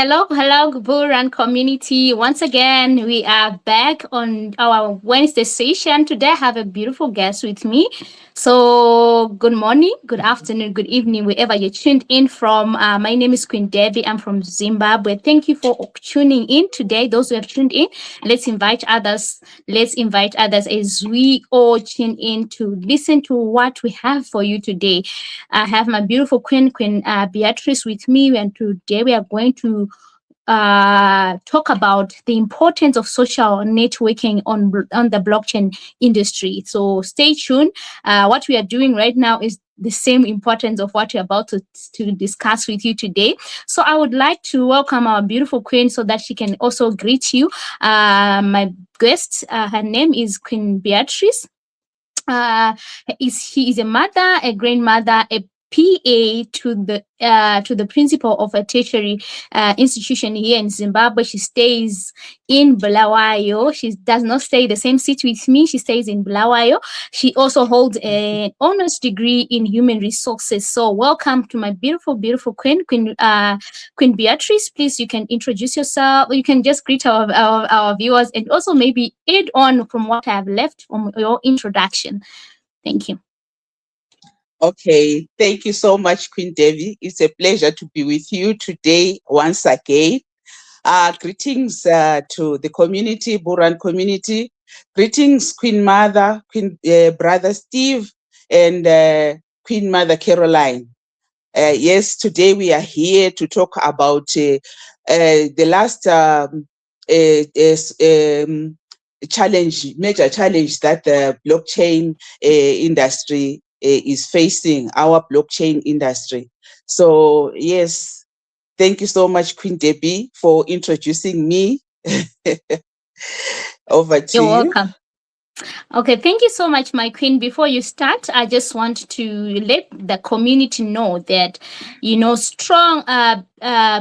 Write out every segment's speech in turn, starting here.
Hello, Bullrun community. Once again, we are back on our Wednesday session. Today, I have a beautiful guest with me. So, good morning, good afternoon, good evening, wherever you're tuned in from. My name is Queen Deby. I'm from Zimbabwe. Thank you for tuning in today. Those who have tuned in, let's invite others. Let's invite others as we all tune in to listen to what we have for you today. I have my beautiful Queen Beatrice with me, and today we are going to talk about the importance of social networking on the blockchain industry. So stay tuned. What we are doing right now is the same importance of what we're about to discuss with you today. So I would like to welcome our beautiful queen so that she can also greet you. My guest, her name is Queen Beatrice. She is a mother, a grandmother, a PA to the principal of a tertiary institution here in Zimbabwe. She stays in Bulawayo. She does not stay the same city with me. She stays in Bulawayo. She also holds an honors degree in human resources. So welcome to my beautiful Queen Beatrice. Please, you can introduce yourself. You can just greet our viewers and also maybe add on from what I have left from your introduction. Thank you. Okay, thank you so much, Queen Deby. It's a pleasure to be with you today once again. Greetings to the community, Bullrun community. Greetings, Queen Mother, Queen Brother Steve, and Queen Mother Caroline. Yes, today we are here to talk about the last major challenge that the blockchain industry is facing, our blockchain industry. So yes, thank you so much, Queen Deby, for introducing me. Over to You're you. welcome. Okay, thank you so much, my queen. Before you start, I just want to let the community know that,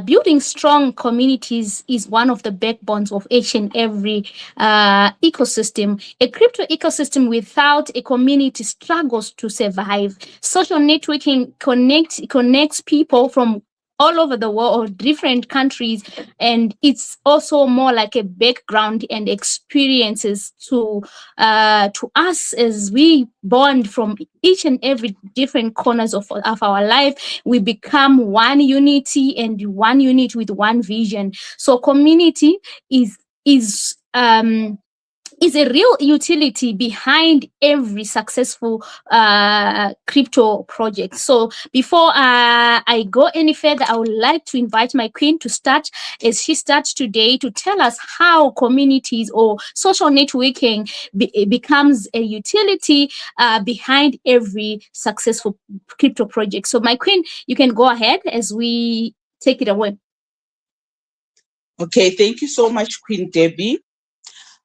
building strong communities is one of the backbones of each and every ecosystem. A crypto ecosystem without a community struggles to survive. Social networking connects people from all over the world or different countries, and it's also more like a background and experiences to us as we bond from each and every different corners of our life. We become one unity and one unit with one vision. So community is a real utility behind every successful crypto project. So before I go any further, I would like to invite my queen to start, as she starts today, to tell us how communities or social networking becomes a utility behind every successful crypto project. So my queen, you can go ahead as we take it away. Okay, thank you so much, Queen Deby.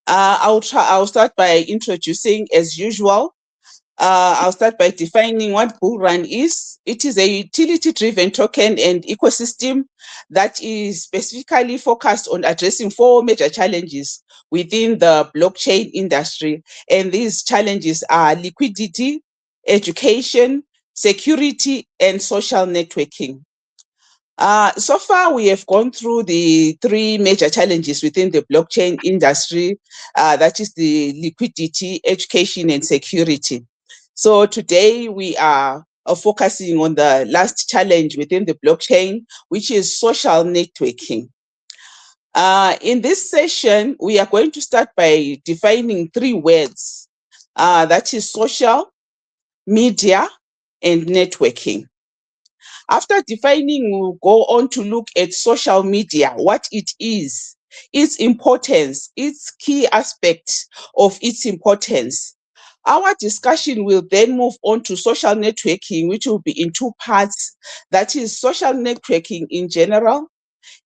I'll start by introducing, as usual. I'll start by defining what Bullrun is. It is a utility-driven token and ecosystem that is specifically focused on addressing 4 major challenges within the blockchain industry. And these challenges are liquidity, education, security, and social networking. So far, we have gone through the 3 major challenges within the blockchain industry, that is the liquidity, education, and security. So today we are focusing on the last challenge within the blockchain, which is social networking. In this session, we are going to start by defining 3 words, that is social, media, and networking. After defining, we'll go on to look at social media, what it is, its importance, its key aspects of its importance. Our discussion will then move on to social networking, which will be in 2 parts. That is social networking in general,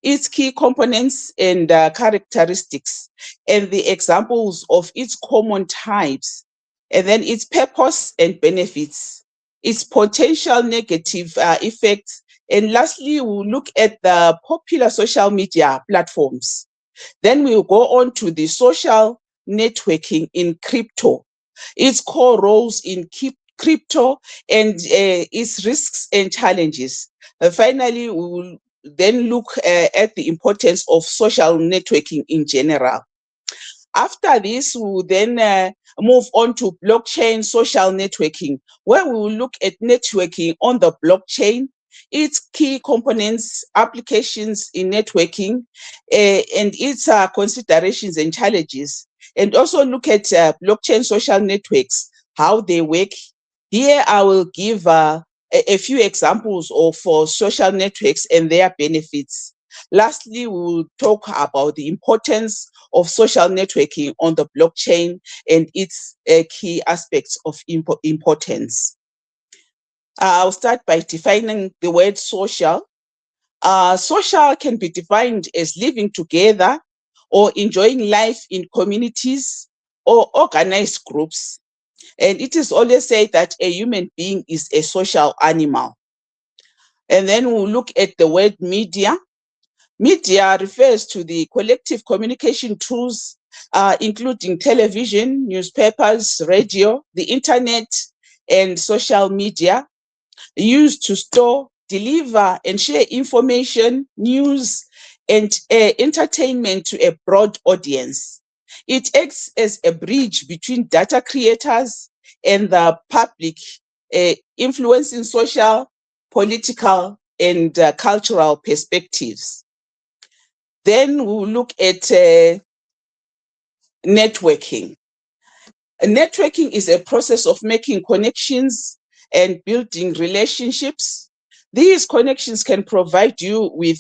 its key components and characteristics, and the examples of its common types, and then its purpose and benefits, its potential negative effects, and lastly, we'll look at the popular social media platforms. Then we'll go on to the social networking in crypto, its core roles in crypto, and its risks and challenges. Finally, we will then look at the importance of social networking in general. After this, we will then move on to blockchain social networking, where we will look at networking on the blockchain, its key components, applications in networking, and its considerations and challenges, and also look at blockchain social networks, how they work. Here, I will give a few examples of social networks and their benefits. Lastly, we will talk about the importance of social networking on the blockchain and its key aspects of importance. I'll start by defining the word social. Social can be defined as living together or enjoying life in communities or organized groups. And it is always said that a human being is a social animal. And then we'll look at the word media. Media refers to the collective communication tools, including television, newspapers, radio, the internet, and social media, used to store, deliver, and share information, news, and entertainment to a broad audience. It acts as a bridge between data creators and the public, influencing social, political, and cultural perspectives. Then we'll look at networking. Networking is a process of making connections and building relationships. These connections can provide you with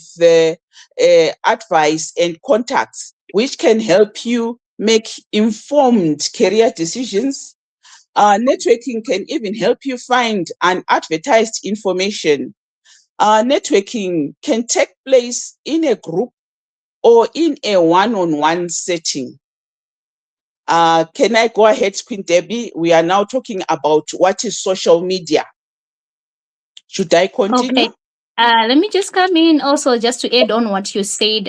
advice and contacts, which can help you make informed career decisions. Networking can even help you find unadvertised information. Networking can take place in a group or in a one-on-one setting. Can I go ahead, Queen Debbie? We are now talking about what is social media. Should I continue? Okay. Let me just come in also just to add on what you said.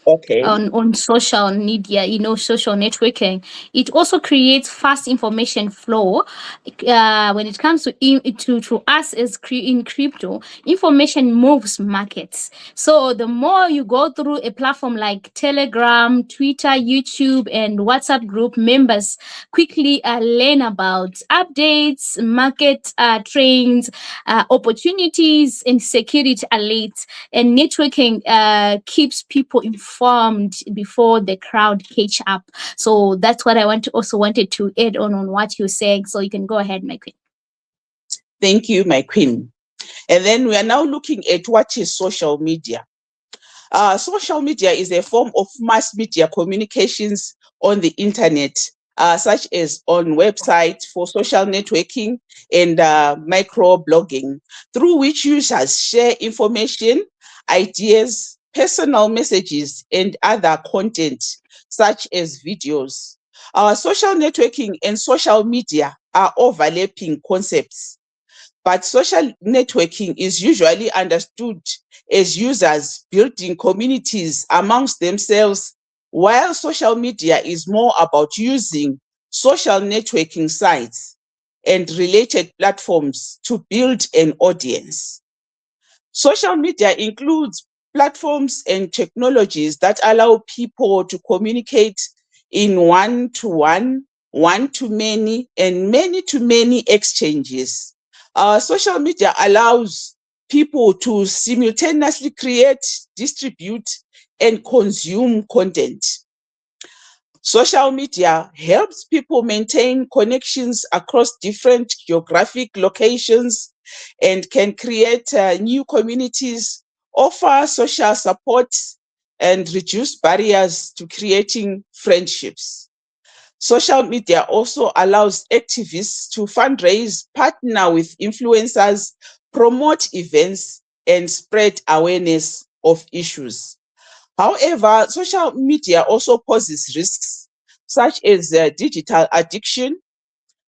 Okay. On social media, social networking, it also creates fast information flow. When it comes to us as in crypto, information moves markets. So the more you go through a platform like Telegram, Twitter, YouTube, and WhatsApp group, members quickly learn about updates, market trends, opportunities, and security alerts. And networking keeps people informed before the crowd catch up. So that's what I wanted to add on what you're saying. So you can go ahead, my queen. Thank you, my queen. And then we are now looking at what is social media. Social media is a form of mass media communications on the internet, such as on websites for social networking and microblogging, through which users share information, ideas, personal messages, and other content, such as videos. Social networking and social media are overlapping concepts, but social networking is usually understood as users building communities amongst themselves, while social media is more about using social networking sites and related platforms to build an audience. Social media includes platforms and technologies that allow people to communicate in one-to-one, one-to-many, and many-to-many exchanges. Social media allows people to simultaneously create, distribute, and consume content. Social media helps people maintain connections across different geographic locations and can create new communities, offer social support, and reduce barriers to creating friendships. Social media also allows activists to fundraise, partner with influencers, promote events, and spread awareness of issues. However, social media also poses risks such as digital addiction,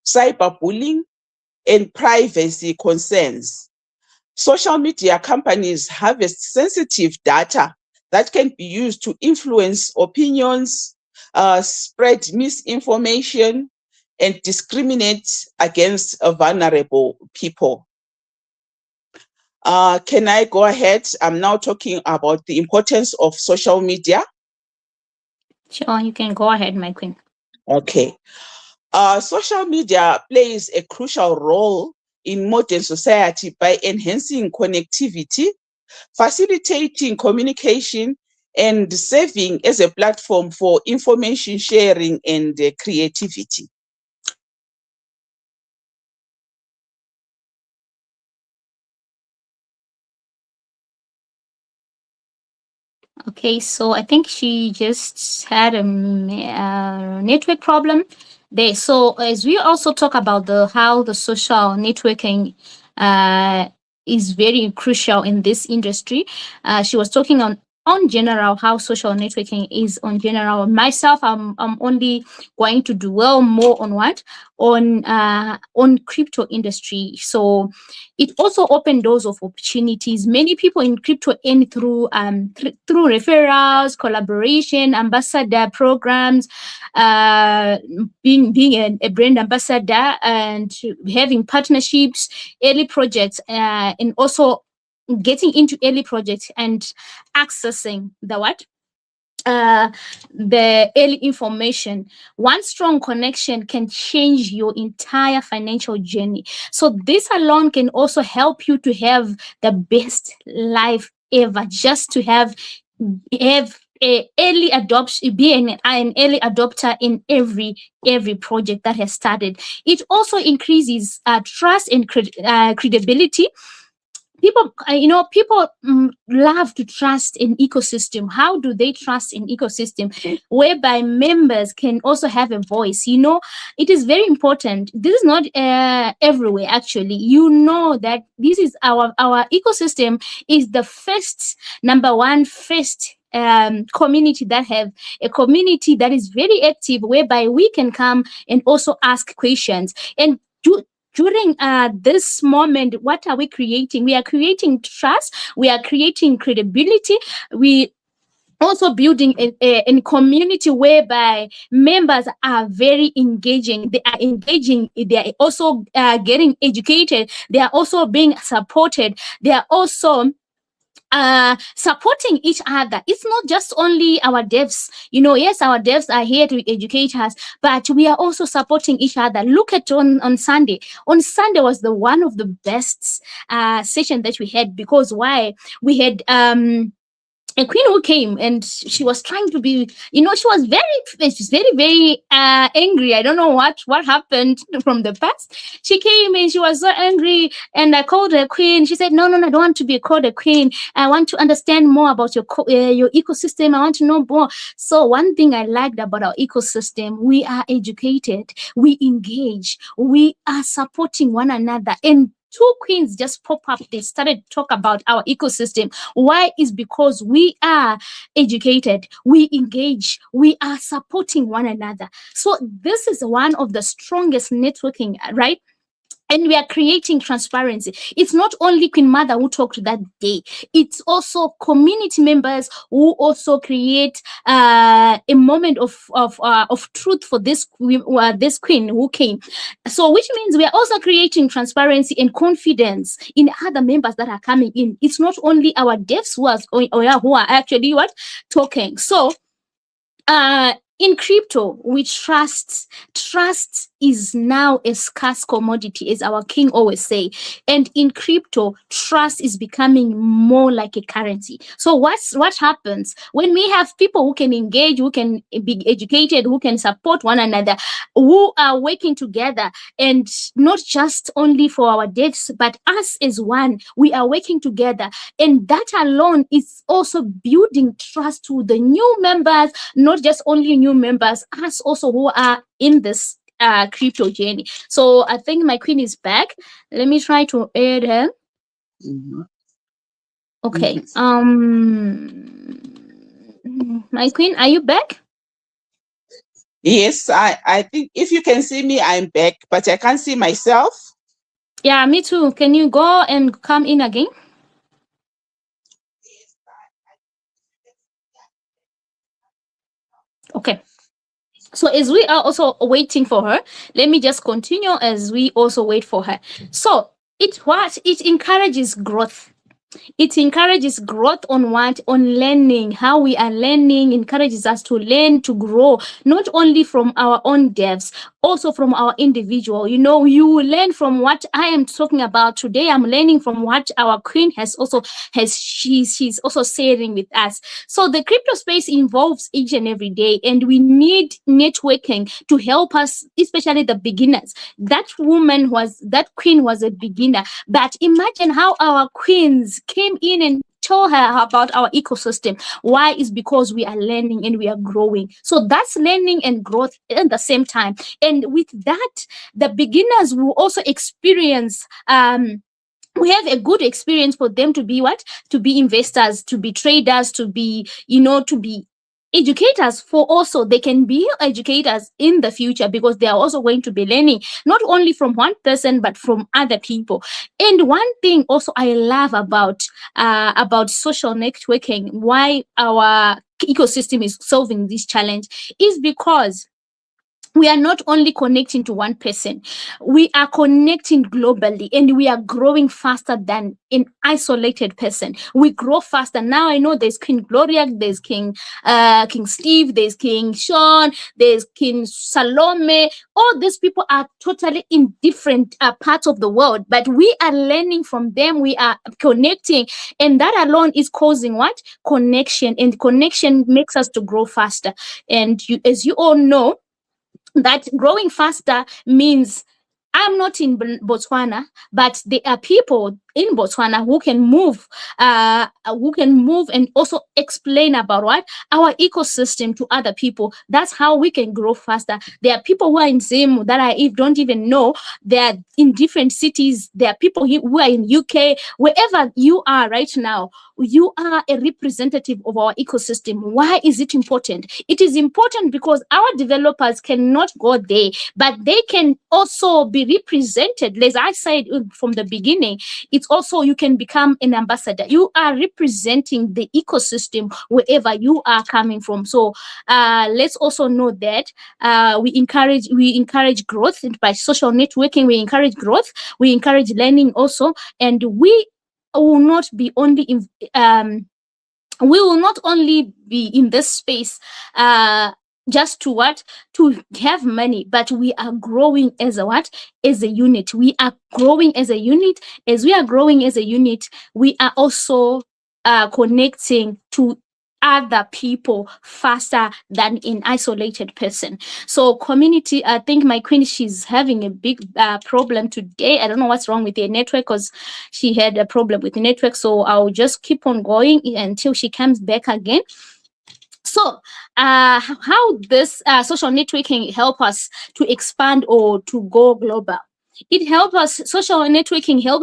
cyberbullying, and privacy concerns. Social media companies harvest sensitive data that can be used to influence opinions, spread misinformation, and discriminate against vulnerable people. Can I go ahead? I'm now talking about the importance of social media. Sure, you can go ahead, my queen. Okay. Social media plays a crucial role in modern society by enhancing connectivity, facilitating communication, and serving as a platform for information sharing and creativity. Okay, so I think she just had a network problem there. So as we also talk about the how the social networking uh, is very crucial in this industry, she was talking on general how social networking is on general. Myself, I'm only going to dwell more on what on crypto industry. So it also opened doors of opportunities. Many people in crypto earn through through referrals, collaboration, ambassador programs, being a brand ambassador, and having partnerships, early projects, and also getting into early projects and accessing the what the early information. One strong connection can change your entire financial journey. So this alone can also help you to have the best life ever, just to have a early adoption, be an early adopter in every project that has started. It also increases trust and credibility. People people love to trust an ecosystem. How do they trust an ecosystem? Whereby members can also have a voice. It is very important. This is not everywhere, actually. That this is our ecosystem is the first number one first community that have a community that is very active, whereby we can come and also ask questions and do during this moment. What are we creating? We are creating trust, we are creating credibility, we also building a community whereby members are very engaging. They are engaging, they are also getting educated, they are also being supported, they are also supporting each other. It's not just only our devs. Yes, our devs are here to educate us, but we are also supporting each other. Look at on Sunday. On Sunday was the one of the best session that we had, because why? We had a queen who came, and she was trying to be, she's very, very angry. I don't know what happened from the past. She came and she was so angry, and I called her queen. She said, no, I don't want to be called a queen. I want to understand more about your ecosystem. I want to know more. So one thing I liked about our ecosystem, we are educated, we engage, we are supporting one another. And two queens just pop up. They started to talk about our ecosystem. Why? Is because we are educated, we engage, we are supporting one another. So this is one of the strongest networking, right? And we are creating transparency. It's not only Queen Mother who talked that day, it's also community members who also create a moment of truth for this queen who came. So which means we are also creating transparency and confidence in other members that are coming in. It's not only our devs who are actually talking. So in crypto, we trust. Trust is now a scarce commodity, as our king always say. And in crypto, trust is becoming more like a currency. So what happens when we have people who can engage, who can be educated, who can support one another, who are working together, and not just only for our devs, but us as one. We are working together, and that alone is also building trust to the new members, not just only new members, us also who are in this crypto journey. So I think my queen is back. Let me try to add her. Mhm. Okay. Mhm. My queen, are you back? Yes, I think if you can see me, I'm back, but I can't see myself. Yeah, me too. Can you go and come in again? Okay. So as we are also waiting for her, let me just continue as we also wait for her. So it encourages growth. It encourages growth on what? On learning. How we are learning encourages us to learn, to grow, not only from our own devs, also from our individual. You know, you will learn from what I am talking about today. I'm learning from what our queen she's also sharing with us. So the crypto space involves each and every day, and we need networking to help us, especially the beginners. That queen was a beginner, but imagine how our queens came in and told her about our ecosystem. Why? Is because we are learning and we are growing. So that's learning and growth at the same time. And with that, the beginners will also experience we have a good experience for them to be what? To be investors, to be traders, to be, to be educators. For also they can be educators in the future, because they are also going to be learning not only from one person but from other people. And one thing also I love about social networking, why our ecosystem is solving this challenge, is because we are not only connecting to one person, we are connecting globally, and we are growing faster than an isolated person. We grow faster. Now I know there's King Gloria, there's King Steve, there's King Sean, there's King Salome. All these people are totally in different parts of the world, but we are learning from them. We are connecting, and that alone is causing what? Connection, and connection makes us to grow faster. And as you all know, that growing faster means I'm not in Botswana, but there are people in Botswana who can move and also explain about what? Our ecosystem to other people. That's how we can grow faster. There are people who are in Zim that don't even know. They are in different cities. There are people who are in UK. Wherever you are right now, you are a representative of our ecosystem. Why is it important? It is important because our developers cannot go there, but they can also be represented. As I said from the beginning, it's also, you can become an ambassador. You are representing the ecosystem wherever you are coming from. So let's also know that we encourage growth by social networking. We encourage growth. We encourage learning also, and we will not be only we will not only be in this space just to what? To have money, but we are growing as a what? As a unit. We are growing as a unit. As we are growing as a unit, we are also connecting to other people faster than an isolated person. So community, I think my queen, she's having a big problem today. I don't know what's wrong with the network, because she had a problem with the network. So I'll just keep on going until she comes back again. So how this social networking help us to expand or to go global? It help us, social networking help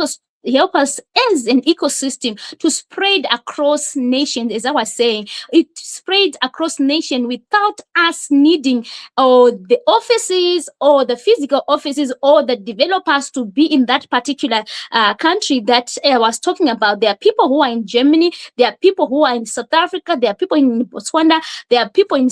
us as an ecosystem to spread across nations. As I was saying, it spread across nation without us needing or the offices or the physical offices or the developers to be in that particular country that I was talking about. There are people who are in Germany, there are people who are in South Africa, there are people in Botswana, there are people in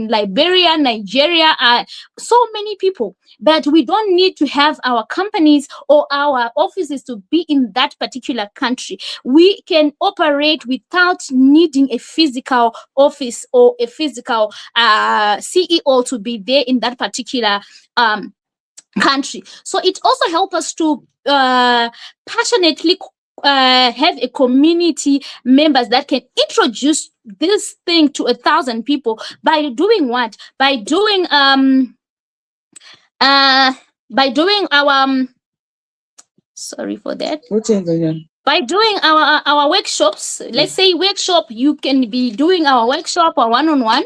Liberia, Nigeria, so many people. But we don't need to have our companies or our offices to be in that particular country. We can operate without needing a physical office or a physical CEO to be there in that particular country. So it also helps us to passionately have a community members that can introduce this thing to 1,000 people by doing what? By doing our sorry for that. By doing our workshops. Let's say workshop, you can be doing our workshop or one-on-one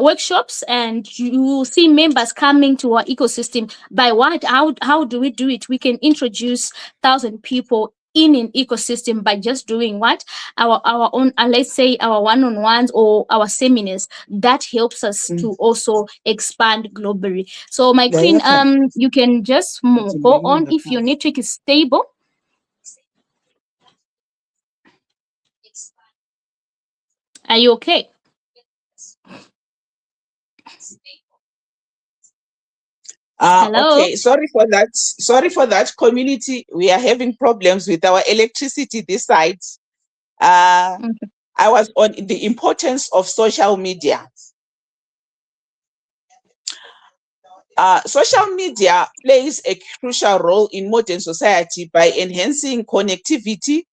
workshops, and you will see members coming to our ecosystem. By what? How do we do it? We can introduce 1,000 people in an ecosystem by just doing what? Our own, let's say our one-on-ones or our seminars. That helps us to also expand globally. So my queen, you can just go on if your network is stable. Are you okay? Hello. Okay, sorry for that. Sorry for that, community. We are having problems with our electricity this side. Uh, Okay. I was on the importance of social media. Social media plays a crucial role in modern society by enhancing connectivity,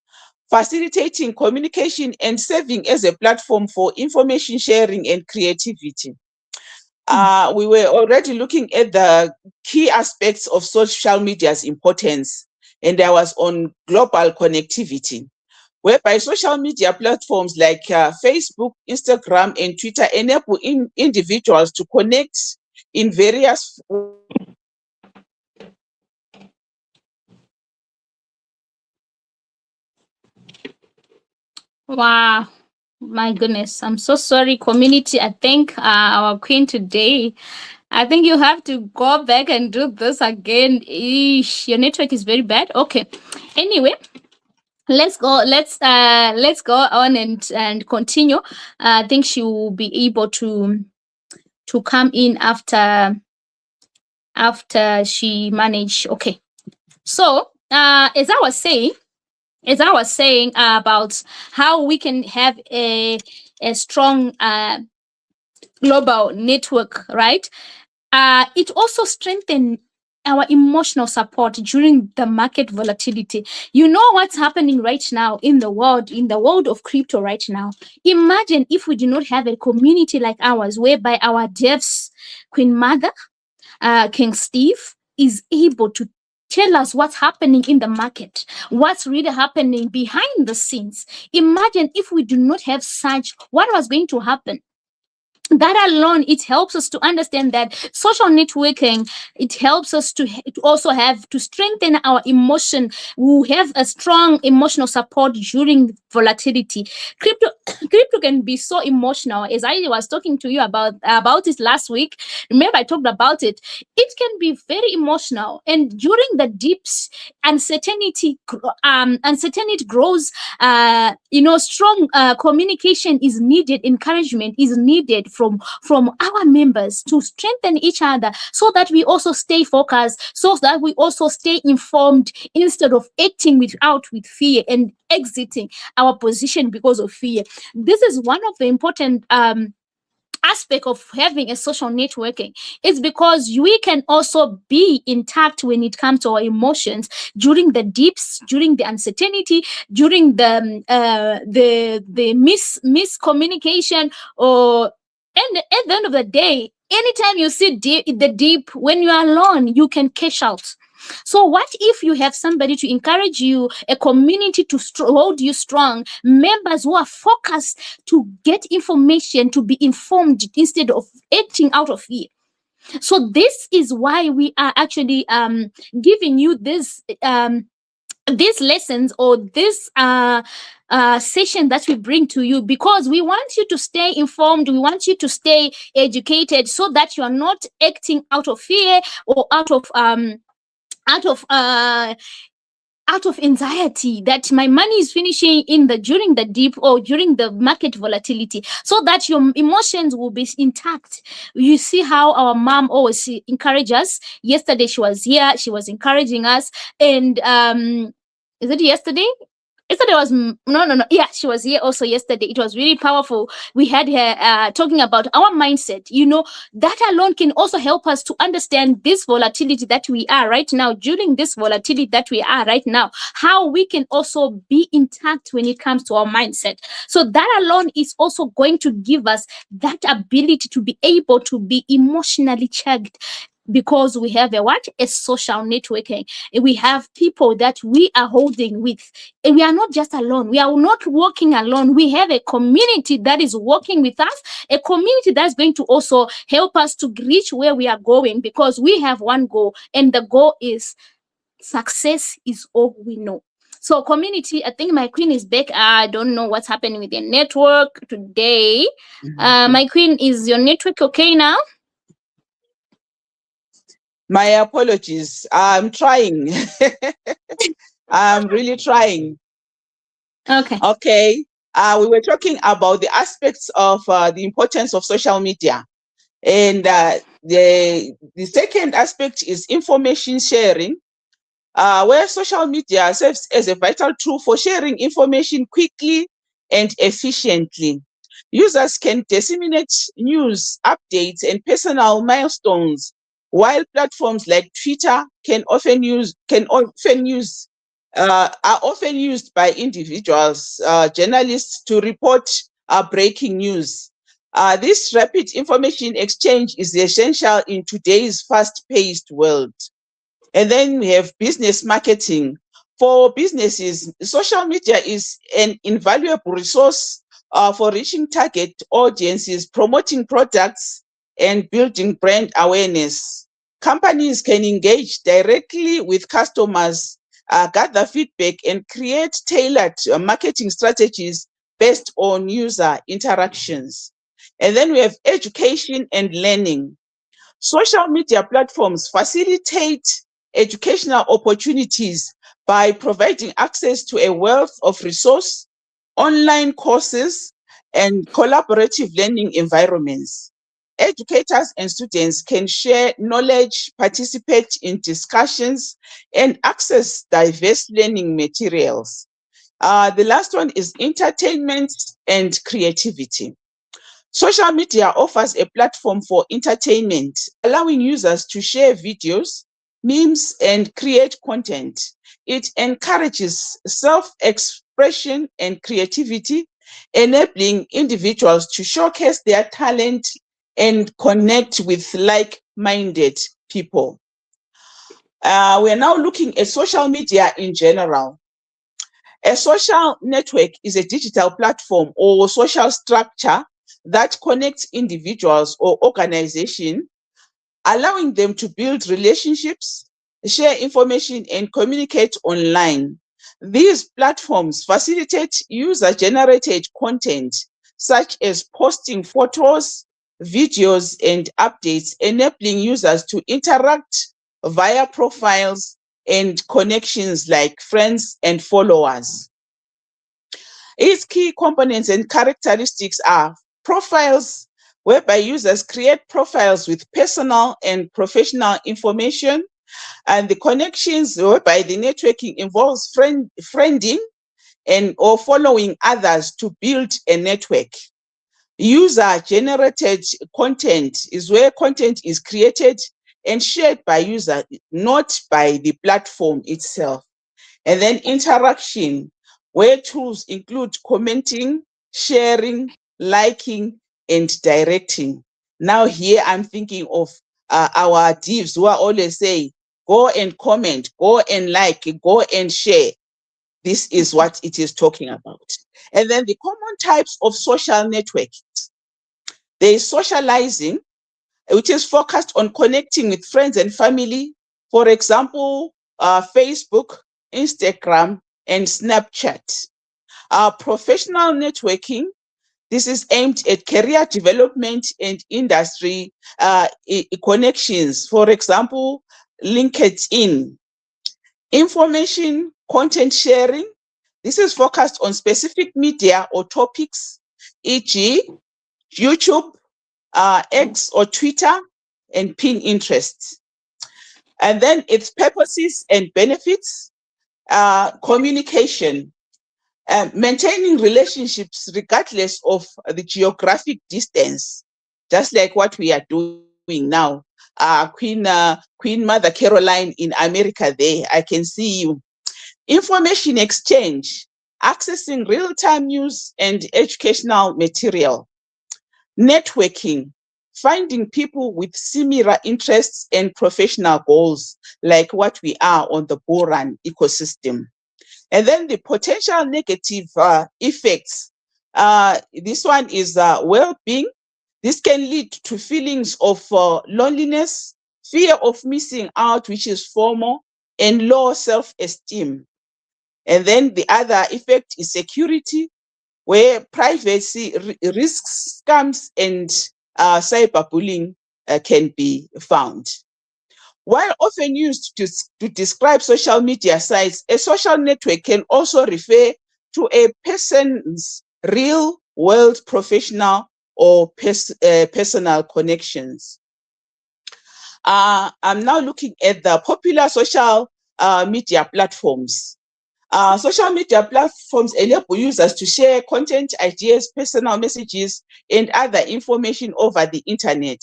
facilitating communication, and serving as a platform for information sharing and creativity. We were already looking at the key aspects of social media's importance, and I was on global connectivity, whereby social media platforms like Facebook, Instagram, and Twitter enable individuals to connect in various Wow. My goodness. I'm so sorry, community. I think our queen today, I think you have to go back and do this again. Eesh, your network is very bad. Okay. Anyway, let's go on and continue. I think she will be able to come in after she manage. Okay. So, as I was saying about how we can have a strong global network, right? It also strengthens our emotional support during the market volatility. You know what's happening right now in the world of crypto right now. Imagine if we do not have a community like ours, whereby our devs, Queen Mother, King Steve, is able to tell us what's happening in the market, what's really happening behind the scenes. Imagine if we do not have such, what was going to happen? That alone, it helps us to understand that social networking, it helps us to also have to strengthen our emotion. We have a strong emotional support during volatility. Crypto can be so emotional. As I was talking to you about it last week, remember I talked about it. It can be very emotional, and during the dips, uncertainty grows. Strong communication is needed, encouragement is needed from our members to strengthen each other, so that we also stay focused, so that we also stay informed, instead of acting with fear and exiting our position because of fear. This is one of the important aspect of having a social networking. It's because we can also be intact when it comes to our emotions during the dips, during the uncertainty, during the miscommunication, or and at the end of the day, anytime you see the deep, when you are alone, you can cash out. So, what if you have somebody to encourage you, a community to hold you strong, members who are focused to get information, to be informed instead of acting out of fear? So, this is why we are actually giving you this. These lessons, or this session that we bring to you, because we want you to stay informed, we want you to stay educated, so that you are not acting out of fear, or out of uh out of anxiety that my money is finishing in the during the dip, or during the market volatility, so that your emotions will be intact. You see how our mom always encourage us. Yesterday she was here, she was encouraging us. And is it yesterday? Yesterday was no. Yeah, she was here also yesterday. It was really powerful. We had her talking about our mindset. That alone can also help us to understand this volatility that we are right now, during this volatility that we are right now, how we can also be intact when it comes to our mindset. So that alone is also going to give us that ability to be able to be emotionally checked, because we have a social networking. We have people that we are holding with, and we are not just alone, we are not working alone. We have a community that is working with us, a community that's going to also help us to reach where we are going, because we have one goal, and the goal is success is all we know. So, community, I think my queen is back. I don't know what's happening with your network today. My queen, is your network okay now? My apologies. I'm trying. I'm really trying. Okay. Okay. We were talking about the aspects of the importance of social media. And The second aspect is information sharing, where social media serves as a vital tool for sharing information quickly and efficiently. Users can disseminate news, updates, and personal milestones, while platforms like Twitter are often used by individuals, journalists to report breaking news. This rapid information exchange is essential in today's fast-paced world. And then we have business marketing. For businesses, social media is an invaluable resource for reaching target audiences, promoting products, and building brand awareness. Companies can engage directly with customers, gather feedback, and create tailored marketing strategies based on user interactions. And then we have education and learning. Social media platforms facilitate educational opportunities by providing access to a wealth of resource, online courses, and collaborative learning environments. Educators and students can share knowledge, participate in discussions, and access diverse learning materials. The last one is entertainment and creativity. Social media offers a platform for entertainment, allowing users to share videos, memes, and create content. It encourages self expression and creativity, enabling individuals to showcase their talent and connect with like minded people. We are now looking at social media in general. A social network is a digital platform or social structure that connects individuals or organizations, allowing them to build relationships, share information, and communicate online. These platforms facilitate user-generated content, such as posting photos, videos, and updates, enabling users to interact via profiles and connections like friends and followers. Its key components and characteristics are profiles, whereby users create profiles with personal and professional information, and the connections, whereby the networking involves friending and or following others to build a network. User generated content is where content is created and shared by user, not by the platform itself. And then interaction, where tools include commenting, sharing, liking, and directing. Now, here I'm thinking of our divs who are always saying, go and comment, go and like, go and share. This is what it is talking about. And then the common types of social networks. There is socializing, which is focused on connecting with friends and family. For example, Facebook, Instagram, and Snapchat. Professional networking. This is aimed at career development and industry connections. For example, LinkedIn. Information content sharing. This is focused on specific media or topics, e.g., YouTube, X or Twitter, and Pinterest. And then its purposes and benefits, communication, maintaining relationships regardless of the geographic distance, just like what we are doing now. Queen Mother Caroline in America there, I can see you. Information exchange, accessing real-time news and educational material. Networking, finding people with similar interests and professional goals, like what we are on the Bullrun ecosystem. And then the potential negative effects. This one is well-being. This can lead to feelings of loneliness, fear of missing out, which is FOMO, and low self-esteem. And then the other effect is security, where privacy risks, scams, and cyberbullying can be found. While often used to describe social media sites, a social network can also refer to a person's real world professional or personal connections. I'm now looking at the popular social media platforms. Social media platforms enable users to share content, ideas, personal messages, and other information over the internet.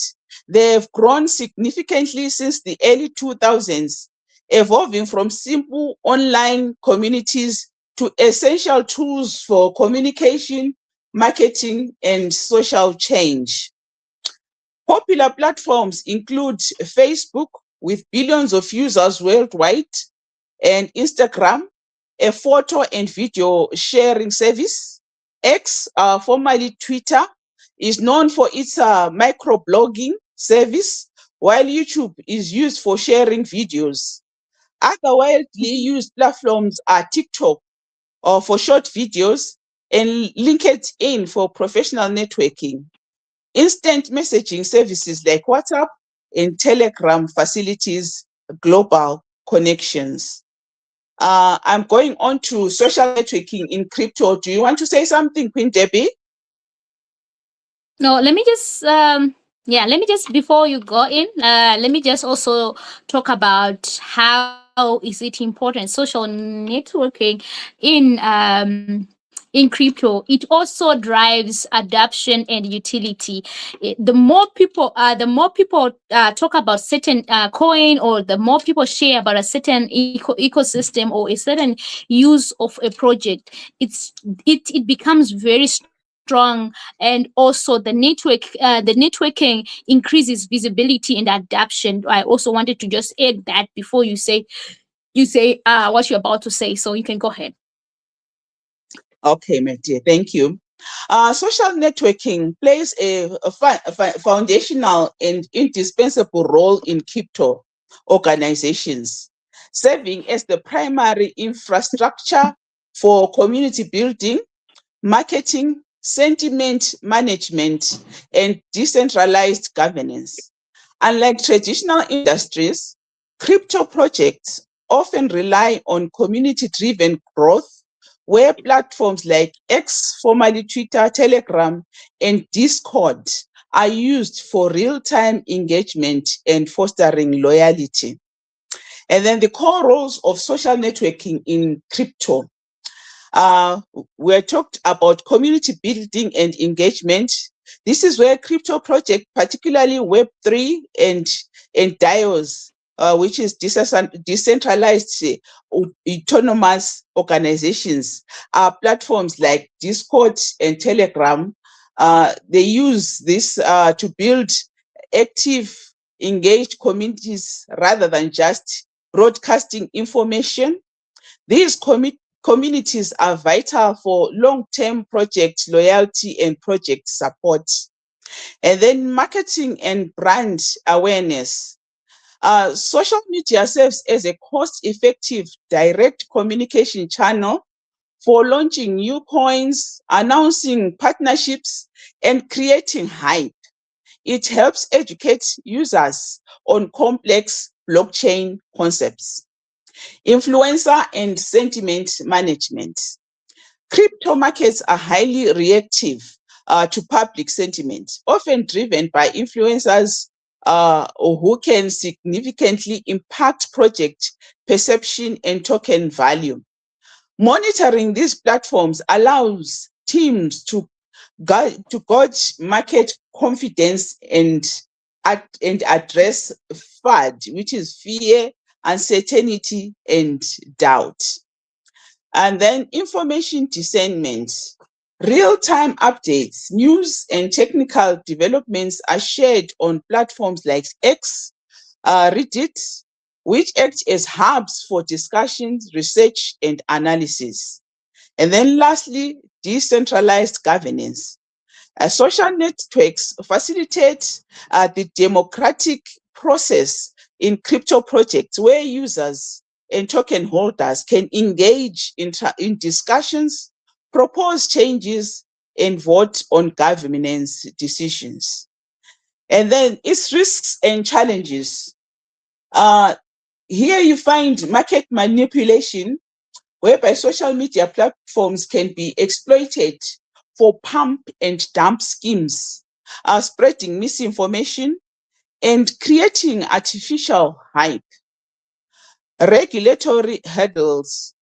They've grown significantly since the early 2000s, evolving from simple online communities to essential tools for communication, marketing, and social change. Popular platforms include Facebook, with billions of users worldwide, and Instagram, a photo and video sharing service. X, formerly Twitter, is known for its microblogging service, while YouTube is used for sharing videos. Other widely used platforms are TikTok for short videos and LinkedIn for professional networking. Instant messaging services like WhatsApp and Telegram facilities global connections. I'm going on to social networking in crypto. Do you want to say something, Queen Debbie? No, let me just yeah, let me just before you go in, let me just also talk about how is it important social networking in crypto. It also drives adoption and utility. The more people talk about certain coin, or the more people share about a certain ecosystem or a certain use of a project, it becomes very strong. And also the networking increases visibility and adoption. I also wanted to just add that before you say what you're about to say, so you can go ahead. Okay, my dear, thank you. Social networking plays a foundational and indispensable role in crypto organizations, serving as the primary infrastructure for community building, marketing, sentiment management, and decentralized governance. Unlike traditional industries, crypto projects often rely on community driven growth, where platforms like X, formerly Twitter, Telegram, and Discord are used for real time engagement and fostering loyalty. And then the core roles of social networking in crypto. Uh, we talked about community building and engagement. This is where crypto projects, particularly Web3 and DAOs, which is decentralized autonomous organizations, are platforms like Discord and Telegram. They use this to build active, engaged communities rather than just broadcasting information. These communities are vital for long-term project loyalty and project support. And then marketing and brand awareness. Social media serves as a cost-effective direct communication channel for launching new coins, announcing partnerships, and creating hype. It helps educate users on complex blockchain concepts. Influencer and sentiment management. Crypto markets are highly reactive to public sentiment, often driven by influencers who can significantly impact project perception and token value. Monitoring these platforms allows teams to gauge market confidence and address FUD, which is fear, uncertainty, and doubt. And then information discernment. Real-time updates, news, and technical developments are shared on platforms like X, Reddit, which act as hubs for discussions, research, and analysis. And then lastly, decentralized governance. Social networks facilitate the democratic process in crypto projects, where users and token holders can engage in discussions, propose changes, and vote on governance decisions. And then its risks and challenges. Uh, Here you find market manipulation, whereby social media platforms can be exploited for pump and dump schemes, spreading misinformation and creating artificial hype. Regulatory hurdles,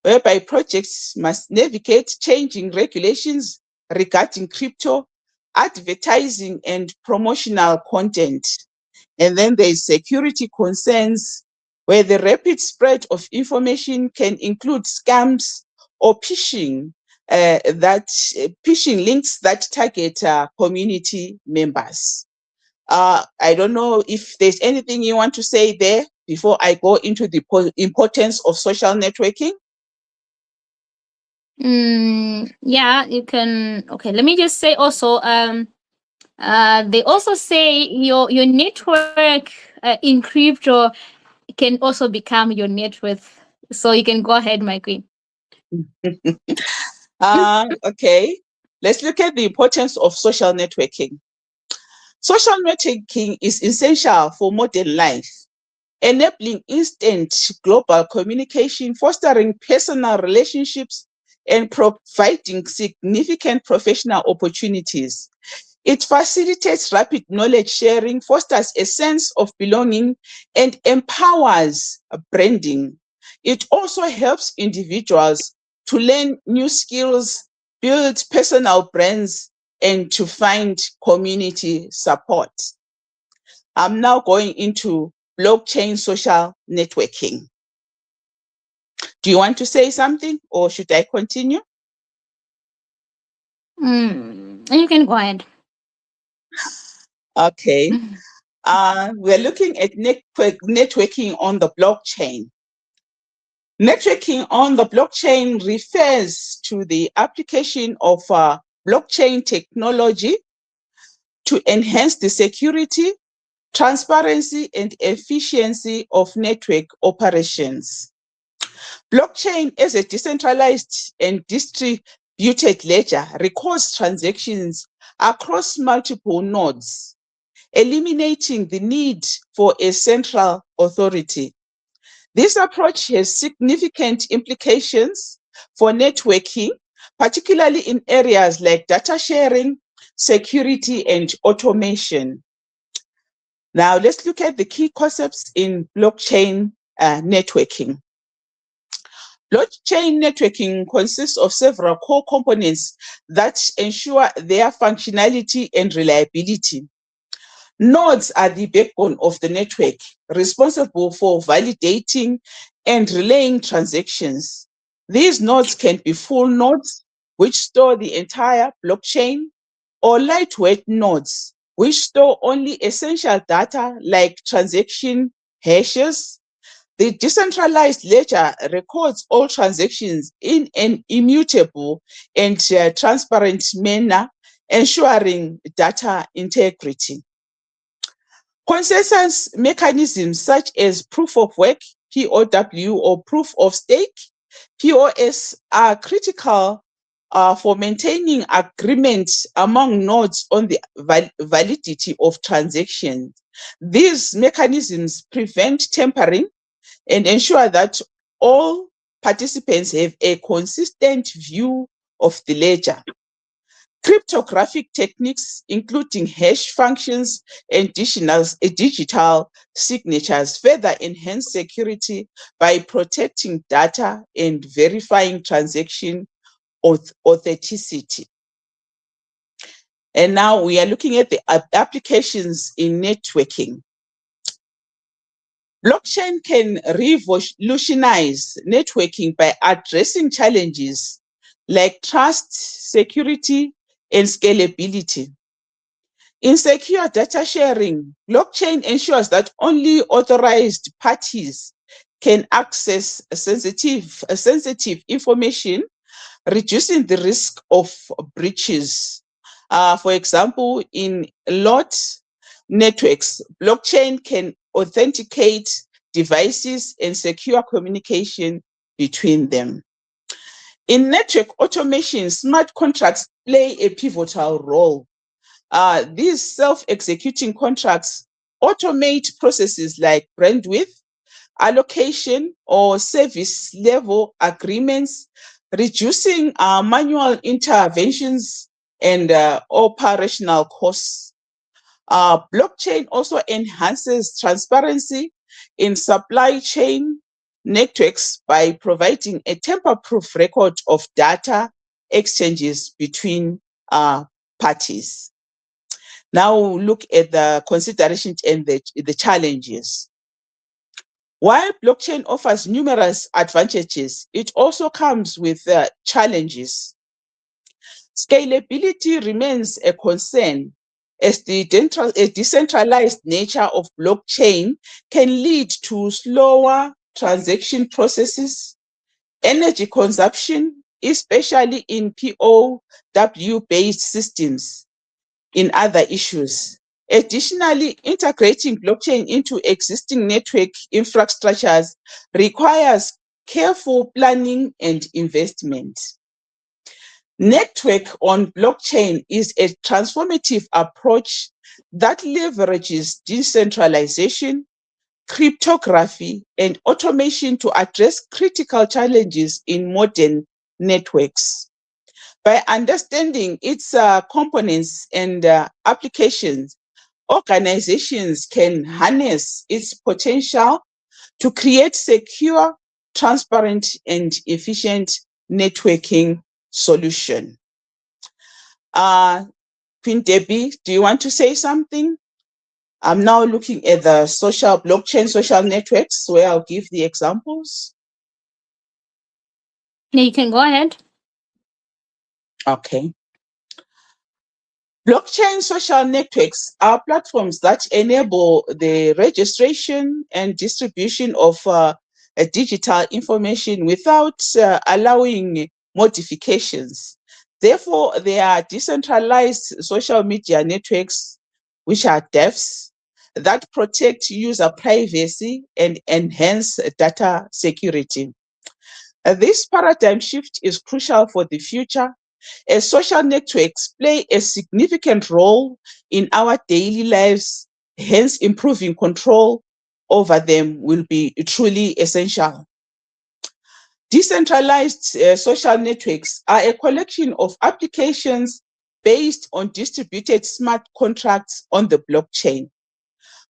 whereby projects must navigate changing regulations regarding crypto, advertising, and promotional content. And then there's security concerns, where the rapid spread of information can include scams or phishing links that target community members. I don't know if there's anything you want to say there before I go into the importance of social networking. Yeah, you can. Okay, let me just say also. They also say your network in crypto can also become your net worth. So you can go ahead, my queen. Okay, let's look at the importance of social networking. Social networking is essential for modern life, enabling instant global communication, fostering personal relationships, and providing significant professional opportunities. It facilitates rapid knowledge sharing, fosters a sense of belonging, and empowers branding. It also helps individuals to learn new skills, build personal brands, and to find community support. I'm now going into blockchain social networking. Do you want to say something or should I continue? You can go ahead. Okay. We're looking at networking on the blockchain. Networking on the blockchain refers to the application of blockchain technology to enhance the security, transparency, and efficiency of network operations. Blockchain as a decentralized and distributed ledger records transactions across multiple nodes, eliminating the need for a central authority. This approach has significant implications for networking, particularly in areas like data sharing, security, and automation. Now, let's look at the key concepts in blockchain networking. Blockchain networking consists of several core components that ensure their functionality and reliability. Nodes are the backbone of the network, responsible for validating and relaying transactions. These nodes can be full nodes, which store the entire blockchain, or lightweight nodes, which store only essential data like transaction hashes. The decentralized ledger records all transactions in an immutable and transparent manner, ensuring data integrity. Consensus mechanisms such as proof of work, POW, or proof of stake, POS, are critical for maintaining agreement among nodes on the validity of transactions. These mechanisms prevent tampering and ensure that all participants have a consistent view of the ledger. Cryptographic techniques, including hash functions and digital signatures, further enhance security by protecting data and verifying transaction authenticity. And now we are looking at the applications in networking. Blockchain can revolutionize networking by addressing challenges like trust, security, and scalability. In secure data sharing, blockchain ensures that only authorized parties can access sensitive information, reducing the risk of breaches. For example, in lot networks, blockchain can authenticate devices and secure communication between them. In network automation, smart contracts play a pivotal role. These self-executing contracts automate processes like bandwidth, allocation, or service level agreements, reducing manual interventions and operational costs. Blockchain also enhances transparency in supply chain networks by providing a tamper-proof record of data exchanges between parties. Now look at the considerations and the challenges. While blockchain offers numerous advantages, it also comes with challenges. Scalability remains a concern as the decentralized nature of blockchain can lead to slower transaction processes, energy consumption, especially in POW-based systems, in other issues. Additionally, integrating blockchain into existing network infrastructures requires careful planning and investment. Network on blockchain is a transformative approach that leverages decentralization, cryptography, and automation to address critical challenges in modern networks. By understanding its components and applications, organizations can harness its potential to create secure, transparent, and efficient networking solution. Queen Deby, do you want to say something? I'm now looking at the blockchain social networks where I'll give the examples. Yeah, you can go ahead. Okay. Blockchain social networks are platforms that enable the registration and distribution of digital information without allowing modifications. Therefore, they are decentralized social media networks, which are DEFs, that protect user privacy and enhance data security. This paradigm shift is crucial for the future as social networks play a significant role in our daily lives, hence improving control over them will be truly essential. Decentralized social networks are a collection of applications based on distributed smart contracts on the blockchain.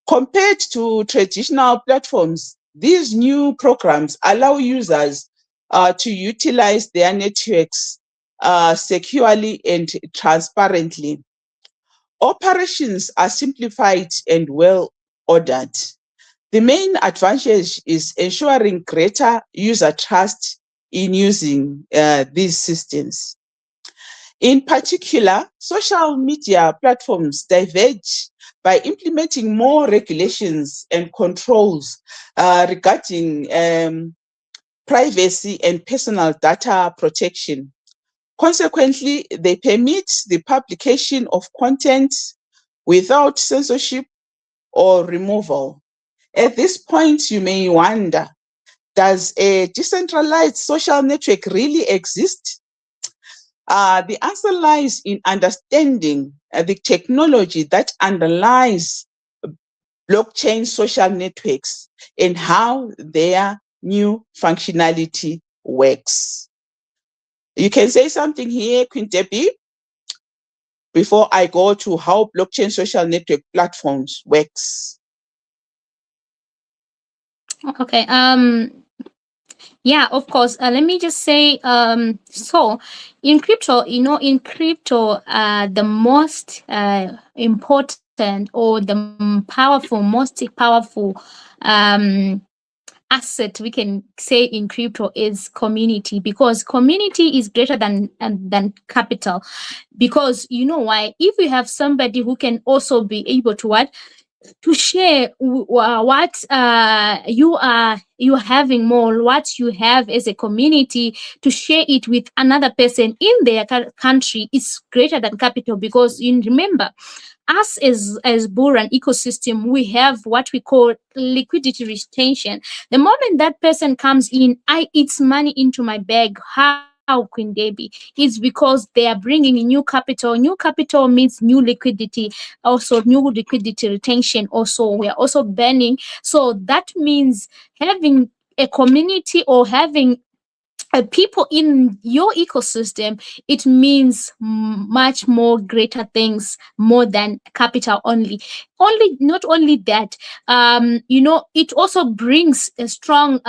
Compared to traditional platforms, these new programs allow users to utilize their networks securely and transparently. Operations are simplified and well ordered. The main advantage is ensuring greater user trust in using these systems. In particular, social media platforms diverge by implementing more regulations and controls regarding privacy and personal data protection. Consequently, they permit the publication of content without censorship or removal. At this point, you may wonder, does a decentralized social network really exist? The answer lies in understanding the technology that underlies blockchain social networks and how their new functionality works. You can say something here, Queen Deby, before I go to how blockchain social network platforms works. Okay. Yeah, of course. Let me just say, so in crypto, in crypto, the most important or the most powerful asset we can say in crypto is community, because community is greater than capital. Because you know why? If you have somebody who can also be able to what, to share what you having more, what you have as a community, to share it with another person in their country is greater than capital. Because you remember, us as Bullrun ecosystem, we have what we call liquidity retention. The moment that person comes in, it's money into my bag. How, Queen Deby? It's because they are bringing in new capital. New capital means new liquidity, also new liquidity retention. Also, we are also banning. So that means having a community or having people in your ecosystem, it means much more greater things more than capital only. Not only that, it also brings a strong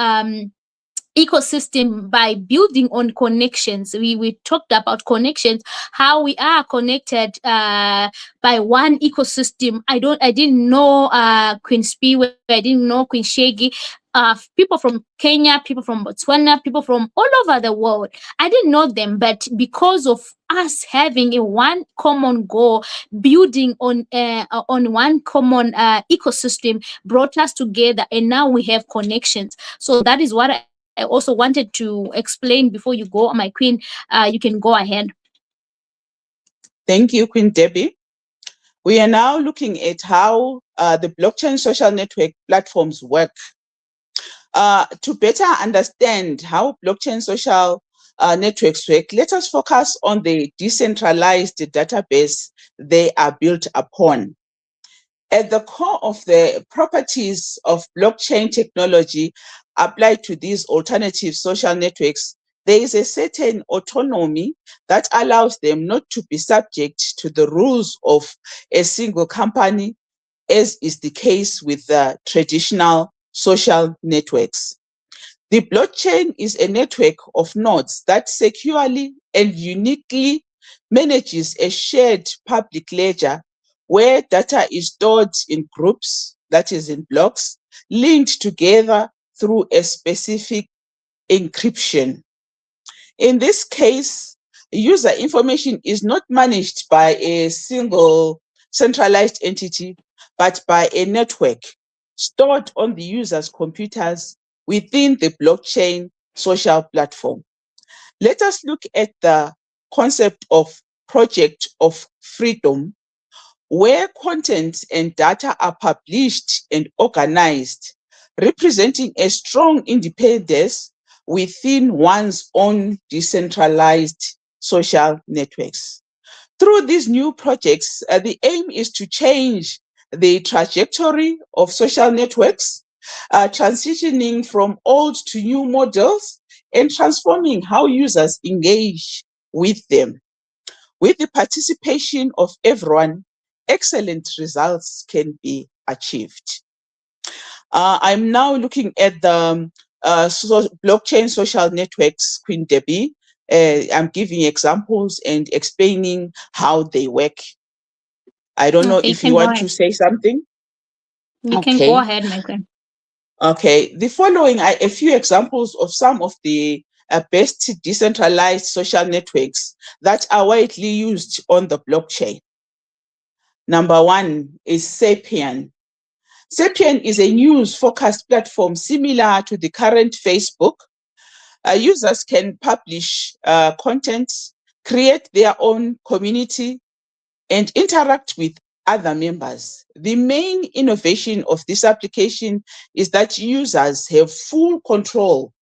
ecosystem by building on connections. We talked about connections, how we are connected by one ecosystem. I didn't know Queen Spiwe, I didn't know Queen Shaggy. People from Kenya, people from Botswana, people from all over the world. I didn't know them, but because of us having a one common goal, building on one common ecosystem, brought us together, and now we have connections. So that is what I also wanted to explain before you go, my queen. You can go ahead. Thank you, Queen Debbie. We are now looking at how the blockchain social network platforms work. To better understand how blockchain social networks work, let us focus on the decentralized database they are built upon. At the core of the properties of blockchain technology applied to these alternative social networks, there is a certain autonomy that allows them not to be subject to the rules of a single company, as is the case with the traditional social networks. The blockchain is a network of nodes that securely and uniquely manages a shared public ledger where data is stored in groups, that is in blocks, linked together through a specific encryption. In this case, user information is not managed by a single centralized entity, but by a network stored on the user's computers within the blockchain social platform. Let us look at the concept of project of freedom, where content and data are published and organized, representing a strong independence within one's own decentralized social networks. Through these new projects, the aim is to change the trajectory of social networks, transitioning from old to new models and transforming how users engage with them. With the participation of everyone, excellent results can be achieved. I'm now looking at the blockchain social networks, Queen Debbie. I'm giving examples and explaining how they work. I don't know Okay, you if you can go want ahead. to say something. You can go Okay. ahead, my queen. Okay. The following are a few examples of some of the best decentralized social networks that are widely used on the blockchain. Number one is Sapien. Sapien is a news-focused platform similar to the current Facebook. Users can publish content, create their own community, and interact with other members. The main innovation of this application is that users have full control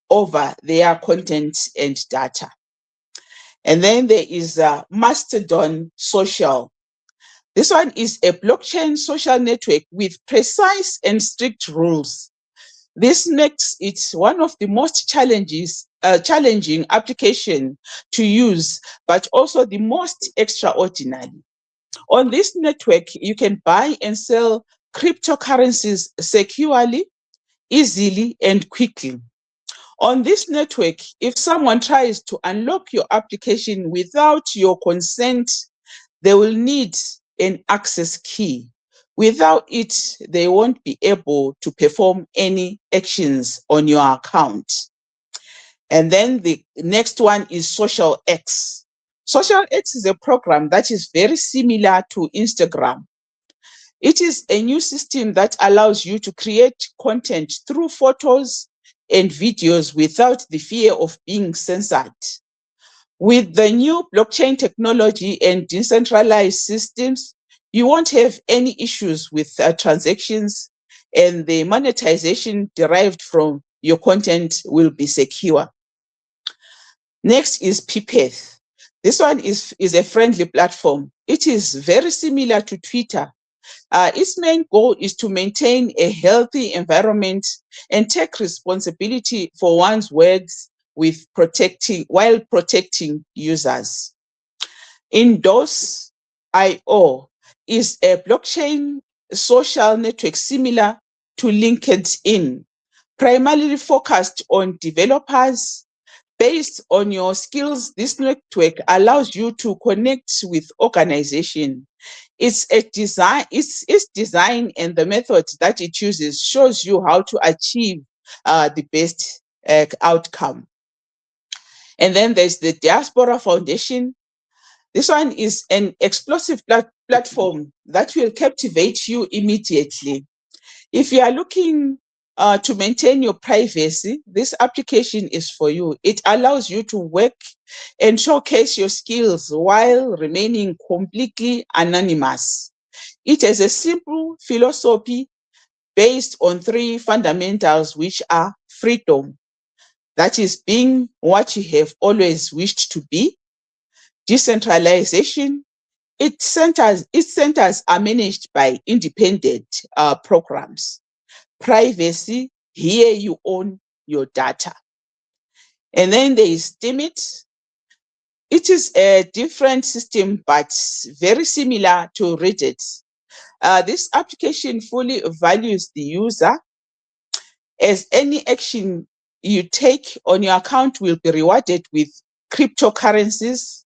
over their content and data. And then there is Mastodon Social. This one is a blockchain social network with precise and strict rules. This makes it one of the most challenging application to use, but also the most extraordinary. On this network, you can buy and sell cryptocurrencies securely, easily, and quickly. On this network, if someone tries to unlock your application without your consent, they will need an access key. Without it, they won't be able to perform any actions on your account. And then the next one is Social X. Social X is a program that is very similar to Instagram. It is a new system that allows you to create content through photos and videos without the fear of being censored. With the new blockchain technology and decentralized systems, you won't have any issues with transactions, and the monetization derived from your content will be secure. Next is Pipeth. This one is a friendly platform. It is very similar to Twitter. Its main goal is to maintain a healthy environment and take responsibility for one's words while protecting users. Indoors.io is a blockchain social network similar to LinkedIn, primarily focused on developers. Based on your skills, this network allows you to connect with organizations. Its design and the methods that it uses shows you how to achieve the best outcome. And then there's the Diaspora Foundation. This one is an explosive platform that will captivate you immediately. If you are looking to maintain your privacy, this application is for you. It allows you to work and showcase your skills while remaining completely anonymous. It has a simple philosophy based on three fundamentals, which are freedom, that is being what you have always wished to be; decentralization, its centers are managed by independent programs; privacy, here you own your data. And then there is Steemit. It is a different system, but very similar to Reddit. This application fully values the user, as any action you take on your account will be rewarded with cryptocurrencies.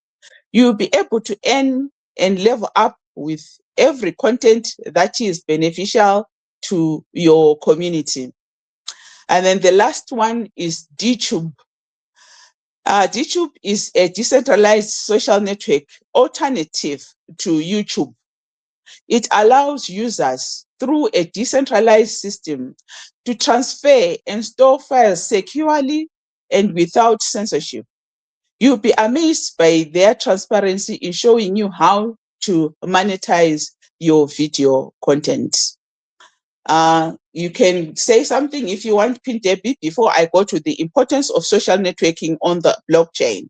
You'll be able to earn and level up with every content that is beneficial to your community. And then the last one is DTube. DTube is a decentralized social network alternative to YouTube. It allows users through a decentralized system to transfer and store files securely and without censorship. You'll be amazed by their transparency in showing you how to monetize your video content. You can say something if you want, Pin Deby, before I go to the importance of social networking on the blockchain.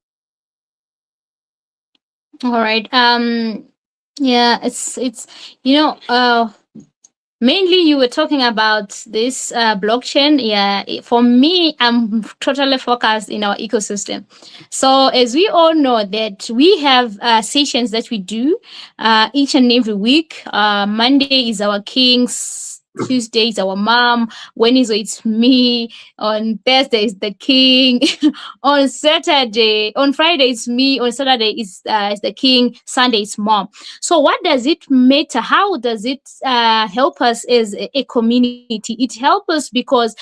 All right. Yeah, it's you know mainly you were talking about this blockchain. Yeah, for me, I'm totally focused in our ecosystem. So as we all know that we have sessions that we do each and every week. Monday is our kings. Tuesday is our mom. Wednesday it's me. On Thursday is the king. On Friday it's me. On Saturday is the king. Sunday is mom. So, what does it matter? How does it help us as a community? It helps us because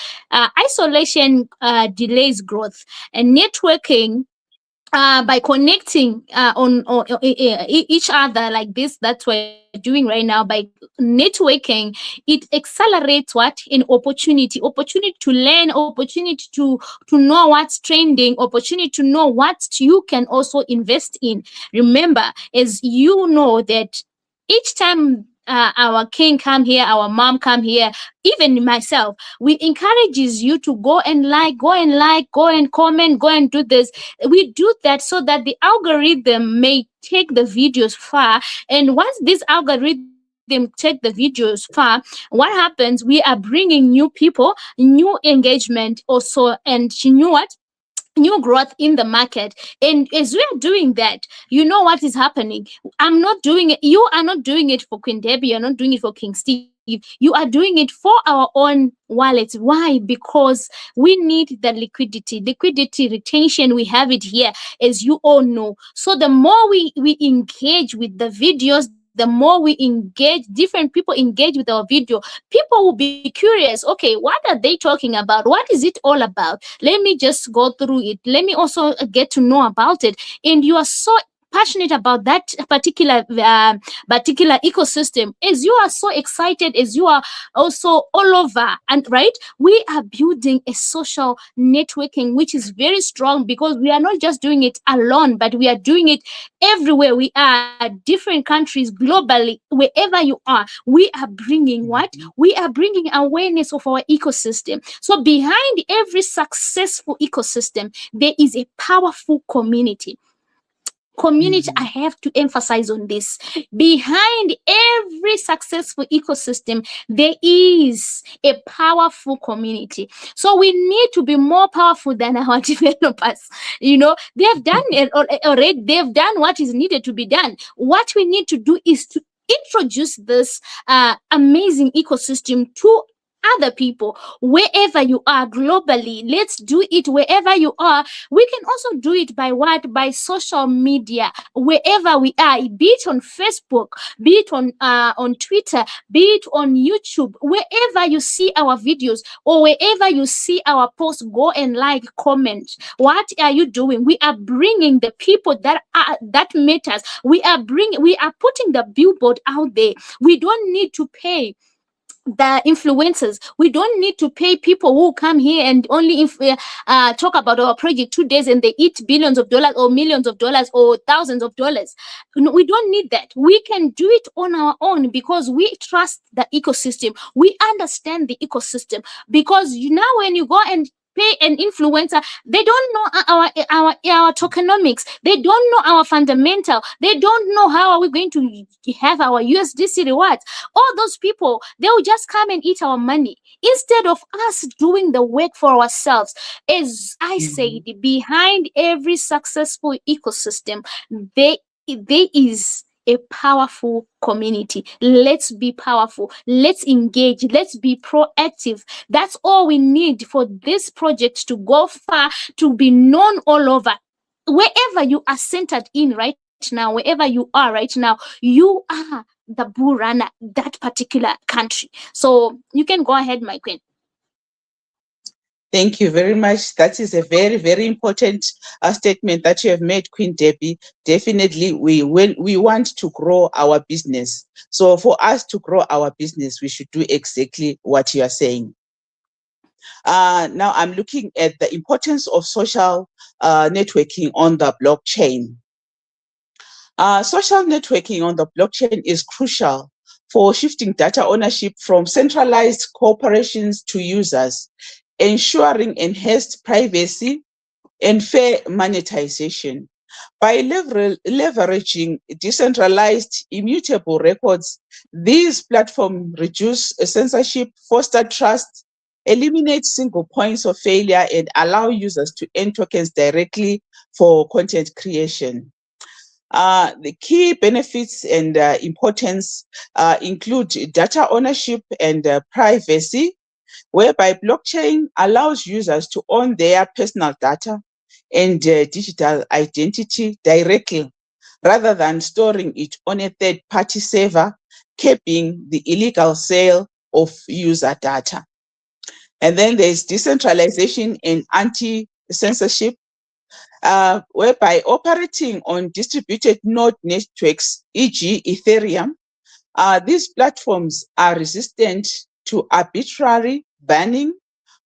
isolation delays growth, and networking by connecting on each other like this that we're doing right now, by networking, it accelerates what an opportunity to learn, opportunity to know what's trending, opportunity to know what you can also invest in. Remember, as you know that each time our king come here, our mom come here, even myself, we encourages you to go and comment, go and do this. We do that so that the algorithm may take the videos far. And once this algorithm take the videos far, what happens? We are bringing new people, new engagement also, and you know what? New growth in the market. And as we are doing that, you know what is happening. I'm not doing it. You are not doing it for Queen Deby. You're not doing it for King Steve. You are doing it for our own wallets. Why? Because we need the liquidity retention. We have it here, as you all know. So the more we engage with the videos, the more we engage, different people engage with our video, people will be curious. Okay, what are they talking about? What is it all about? Let me just go through it. Let me also get to know about it. And you are so passionate about that particular ecosystem, as you are so excited, as you are also all over. And right, we are building a social networking which is very strong, because we are not just doing it alone, but we are doing it everywhere we are, different countries, globally, wherever you are. We are bringing what? We are bringing awareness of our ecosystem. So behind every successful ecosystem, there is a powerful community. Community, I Mhm. have to emphasize on this. Behind every successful ecosystem, there is a powerful community. So we need to be more powerful than our developers. They have done it already. They've done what is needed to be done. What we need to do is to introduce this amazing ecosystem to other people wherever you are globally. Let's do it wherever you are. We can also do it by what? By social media, wherever we are, be it on Facebook, be it on Twitter, be it on YouTube. Wherever you see our videos or wherever you see our posts, go and like, comment. What are you doing? We are bringing the people that matters. We are putting the billboard out there. We don't need to pay the influencers. We don't need to pay people who come here and only talk about our project 2 days and they eat billions of dollars or millions of dollars or thousands of dollars. No, we don't need that. We can do it on our own because we trust the ecosystem. We understand the ecosystem because when you go and pay an influencer, they don't know our tokenomics. They don't know our fundamental. They don't know how are we going to have our USDC rewards. All those people, they will just come and eat our money instead of us doing the work for ourselves. As I said, Mhm. behind every successful ecosystem, there is a powerful community. Let's be powerful. Let's engage. Let's be proactive. That's all we need for this project to go far, to be known all over. Wherever you are centered in right now, wherever you are right now, you are the bull runner that particular country. So you can go ahead, my queen. Thank you very much. That is a very, very important statement that you have made, Queen Debbie. Definitely, we want to grow our business. So for us to grow our business, we should do exactly what you are saying. Now I'm looking at the importance of social networking on the blockchain. Social networking on the blockchain is crucial for shifting data ownership from centralized corporations to users, ensuring enhanced privacy and fair monetization. By leveraging decentralized, immutable records, these platforms reduce censorship, foster trust, eliminate single points of failure, and allow users to earn tokens directly for content creation. The key benefits and importance include data ownership and privacy, whereby blockchain allows users to own their personal data and digital identity directly rather than storing it on a third-party server, keeping the illegal sale of user data. And then there's decentralization and anti-censorship, whereby operating on distributed node networks, e.g. Ethereum, these platforms are resistant to arbitrary banning,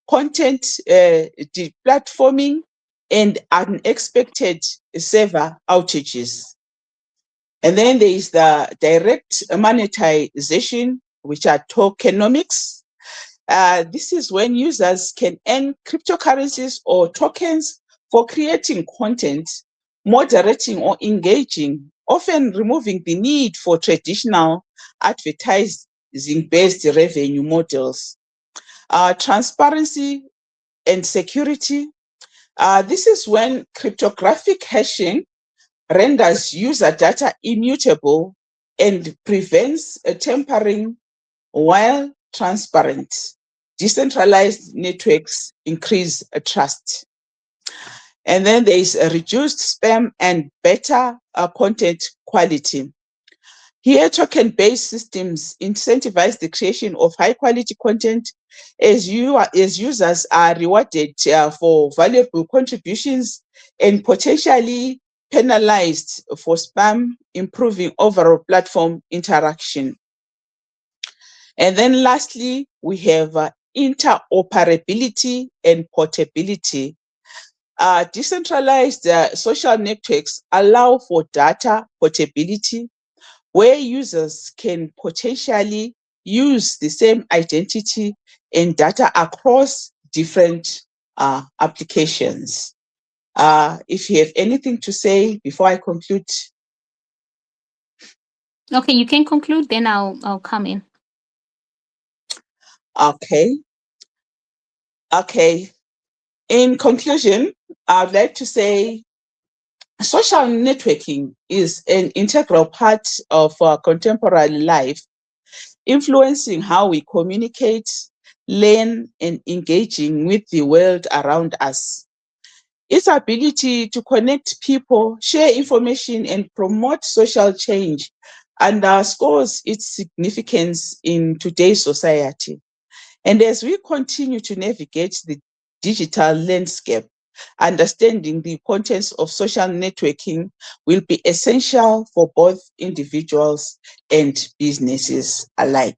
content deplatforming, and unexpected server outages. And then there is the direct monetization, which are tokenomics. This is when users can earn cryptocurrencies or tokens for creating content, moderating or engaging, often removing the need for traditional advertising-based revenue models. Transparency and security. This is when cryptographic hashing renders user data immutable and prevents tampering, while transparent, decentralized networks increase trust. And then there is a reduced spam and better content quality. Here, token-based systems incentivize the creation of high-quality content as users are rewarded for valuable contributions and potentially penalized for spam, improving overall platform interaction. And then lastly, we have interoperability and portability. Decentralized social networks allow for data portability, where users can potentially use the same identity and data across different applications. If you have anything to say before I conclude. Okay, you can conclude, then I'll come in. Okay. Okay. In conclusion, I'd like to say social networking is an integral part of our contemporary life, influencing how we communicate, learn, and engaging with the world around us. Its ability to connect people, share information, and promote social change underscores its significance in today's society. And as we continue to navigate the digital landscape, understanding the importance of social networking will be essential for both individuals and businesses alike.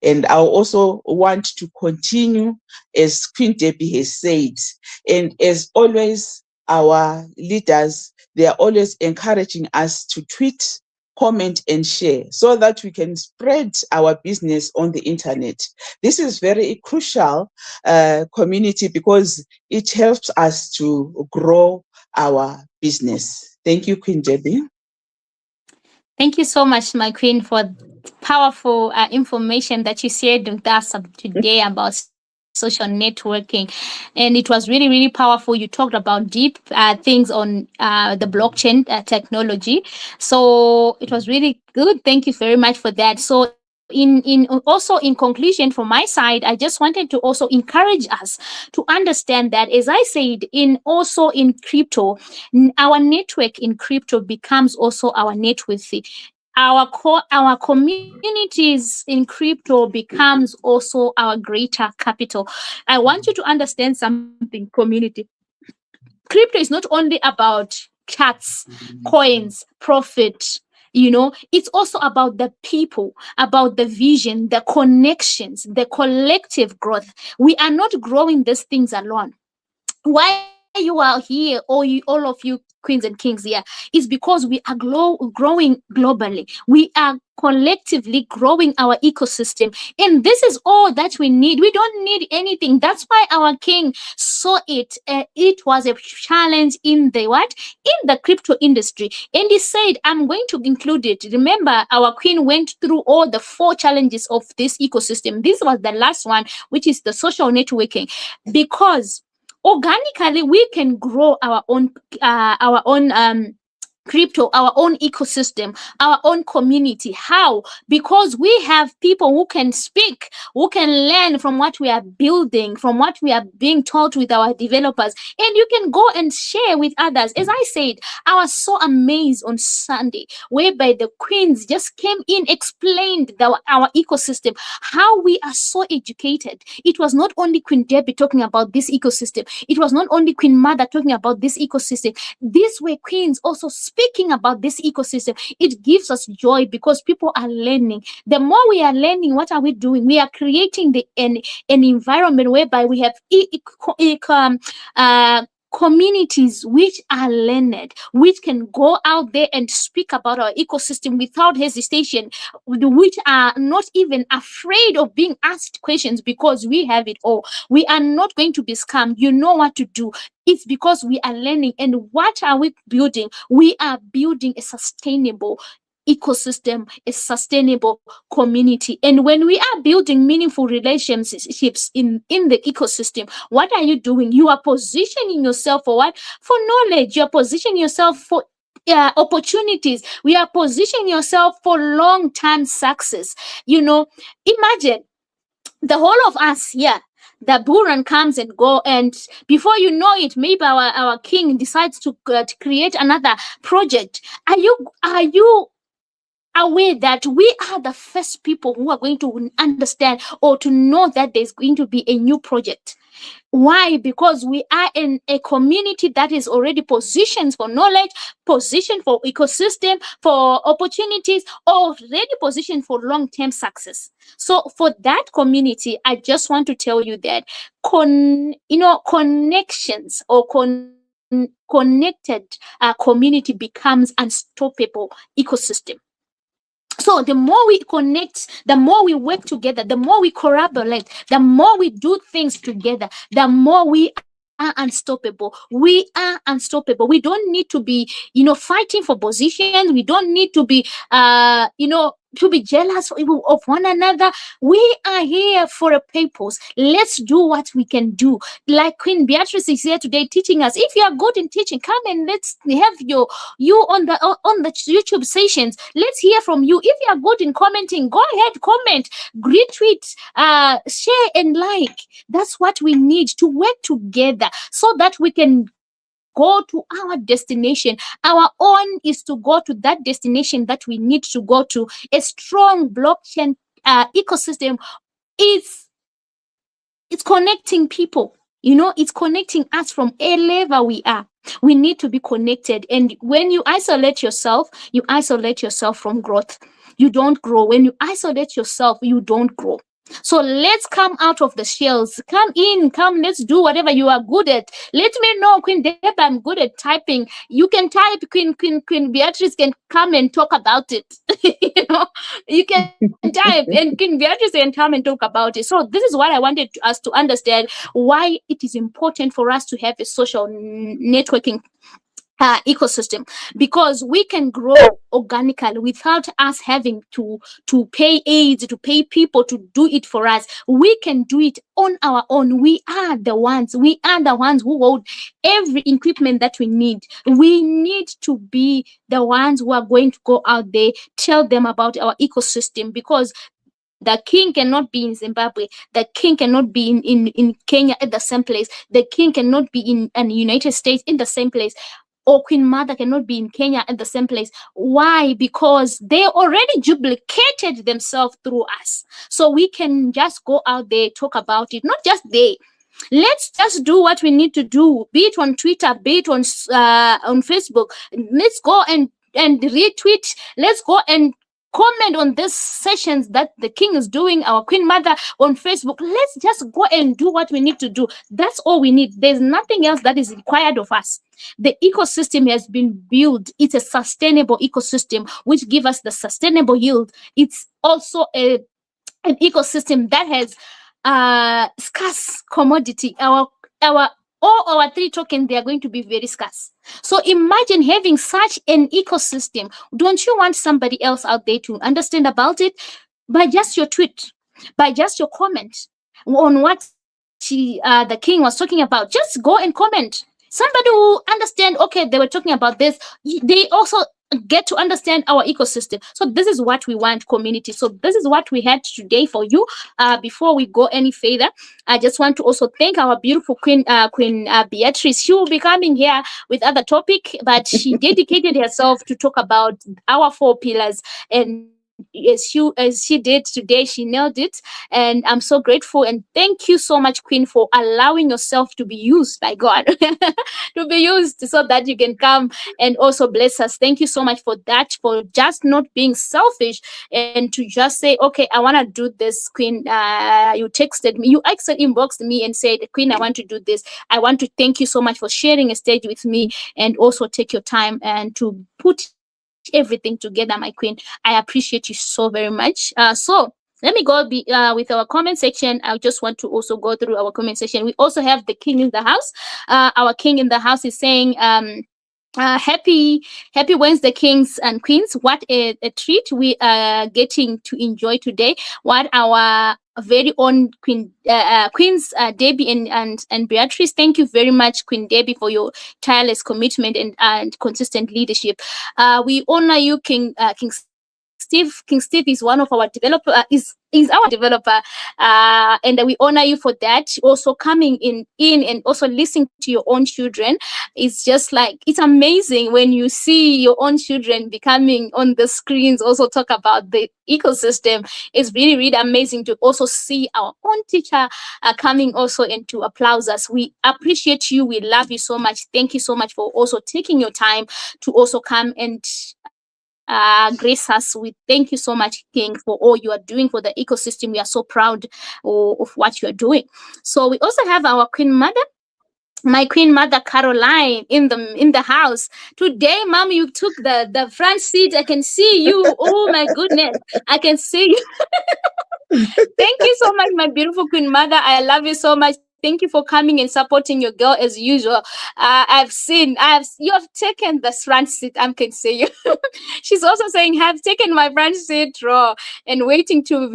And I also want to continue, as Queen Debbie has said, and as always, our leaders, they are always encouraging us to tweet, comment, and share so that we can spread our business on the internet. This is very crucial community because it helps us to grow our business. Thank you, Queen Debbie. Thank you so much, my queen, for powerful information that you shared with us today about social networking. And it was really, really powerful. You talked about deep things on the blockchain technology. So it was really good. Thank you very much for that. So in conclusion from my side, I just wanted to also encourage us to understand that, as I said, in crypto, our network in crypto becomes also our net worth. Our communities in crypto becomes also our greater capital. I want you to understand something, community. Crypto is not only about chats, coins, profit. It's also about the people, about the vision, the connections, the collective growth. We are not growing these things alone. Why you are here, all of you queens and kings here, is because we are growing globally. We are collectively growing our ecosystem, and this is all that we need. We don't need anything. That's why our king saw it. It was a challenge in the what, in the crypto industry, and he said, I'm going to include it. Remember, our queen went through all the four challenges of this ecosystem. This was the last one, which is the social networking, because organically we can grow our own crypto, our own ecosystem, our own community. How? Because we have people who can speak, who can learn from what we are building, from what we are being taught with our developers, and you can go and share with others. As I said, I was so amazed on Sunday, whereby the queens just came in, explained our ecosystem, how we are so educated. It was not only Queen Debbie talking about this ecosystem, it was not only Queen Mother talking about this ecosystem. These were queens also speaking about this ecosystem. It gives us joy because people are learning. The more we are learning, what are we doing? We are creating an environment whereby we have communities which are learned, which can go out there and speak about our ecosystem without hesitation, which are not even afraid of being asked questions because we have it all. We are not going to be scammed. You know what to do. It's because we are learning. And what are we building? We are building a sustainable ecosystem, a sustainable community. And when we are building meaningful relationships in the ecosystem, what are you doing? You are positioning yourself for what? For knowledge. You are positioning yourself for opportunities. We are positioning yourself for long-term success. Imagine the whole of us here, the Bullrun comes and go, and before you know it, maybe our king decides to create another project. Are you aware that we are the first people who are going to understand or to know that there's going to be a new project? Why? Because we are in a community that is already positioned for knowledge, positioned for ecosystem, for opportunities, already positioned for long-term success. So for that community, I just want to tell you that connections or connected community becomes unstoppable ecosystem. So the more we connect, the more we work together, the more we collaborate, the more we do things together, the more we are are unstoppable. We are unstoppable. We don't need to be, fighting for positions. We don't need to be, to be jealous of one another. We are here for a purpose. Let's do what we can do. Like Queen Beatrice is here today teaching us. If you are good in teaching, come and let's have you on the YouTube sessions. Let's hear from you. If you are good in commenting, go ahead, comment, retweet, share and like. That's what we need to work together so that we can go to our destination. Our own is to go to that destination that we need to go to. A strong blockchain ecosystem is it's connecting people. It's connecting us from wherever we are. We need to be connected. And when you isolate yourself from growth. You don't grow. When you isolate yourself, you don't grow. So let's come out of the shells. Come in, let's do whatever you are good at. Let me know, Queen Deby, I'm good at typing. You can type, Queen Beatrice can come and talk about it. You can type and Queen Beatrice can come and talk about it. So this is what I wanted us to understand, why it is important for us to have a social networking ecosystem, because we can grow organically without us having to pay aids, to pay people to do it for us. We can do it on our own. We are the ones who hold every equipment that we need. We need to be the ones who are going to go out there, tell them about our ecosystem, because the king cannot be in Zimbabwe. The king cannot be in Kenya at the same place. The king cannot be in the United States in the same place. Or Queen Mother cannot be in Kenya at the same place. Why? Because they already duplicated themselves through us. So we can just go out there, talk about it. Not just they. Let's just do what we need to do. Be it on Twitter, be it on Facebook. Let's go and retweet. Let's go and comment on these sessions that the king is doing, our Queen Mother on Facebook. Let's just go and do what we need to do. That's all we need. There's nothing else that is required of us. The ecosystem has been built. It's a sustainable ecosystem, which gives us the sustainable yield. It's also an ecosystem that has scarce commodity. All our 3 tokens, they are going to be very scarce. So imagine having such an ecosystem. Don't you want somebody else out there to understand about it? By just your tweet, by just your comment on what the king was talking about. Just go and comment. Somebody will understand, okay, they were talking about this. They also get to understand our ecosystem. So this is what we want, community. So this is what we had today for you. Before we go any further, I just want to also thank our beautiful Queen Beatrice. She will be coming here with other topic, but she dedicated herself to talk about our 4 pillars. And as she did today, she nailed it. And I'm so grateful. And thank you so much, Queen, for allowing yourself to be used by God, to be used so that you can come and also bless us. Thank you so much for that, for just not being selfish and to just say, okay, I want to do this, Queen. You texted me, you actually inboxed me and said, Queen, I want to do this. I want to thank you so much for sharing a stage with me and also take your time and to put everything together, my Queen. I appreciate you so very much. So let me go with our comment section. I just want to also go through our comment section. We also have the king in the house. Our king in the house is saying, happy Wednesday, kings and queens. What a treat we are getting to enjoy today. What our very own queens Deby and Beatrice. Thank you very much, Queen Deby, for your tireless commitment and consistent leadership. We honor you, King Steve. King Steve is one of our developer, is our developer, and we honor you for that. Also coming in and also listening to your own children. It's just like, it's amazing when you see your own children becoming on the screens, also talk about the ecosystem. It's really, really amazing to also see our own teacher coming also and to applaud us. We appreciate you. We love you so much. Thank you so much for also taking your time to also come and grace us. We thank you so much, King, for all you are doing for the ecosystem. We are so proud of what you are doing. So we also have our Queen Mother, my Queen Mother Caroline, in the house today. Mom, you took the front seat. I can see you. Oh my goodness, I can see you. Thank you so much, my beautiful Queen Mother. I love you so much. Thank you for coming and supporting your girl as usual. You have taken the front seat. I can say you. She's also saying, have taken my front seat row and waiting to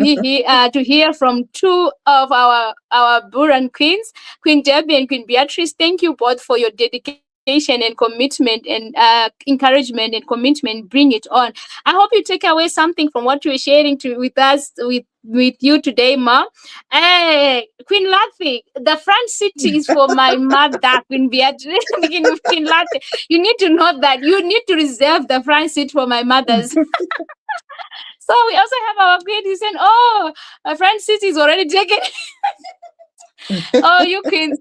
hear from two of our Bullrun queens, Queen Deby and Queen Beatrice. Thank you both for your dedication and commitment and encouragement and commitment. Bring it on. I hope you take away something from what you were sharing with us with you today, Mom. Hey, Queen Lathi, the front seat is for my mother, Queen Beatrice. Queen Lathi, you need to know that you need to reserve the front seat for my mothers. So we also have our queen who said, "Oh, my front seat is already taken." Oh, you queens,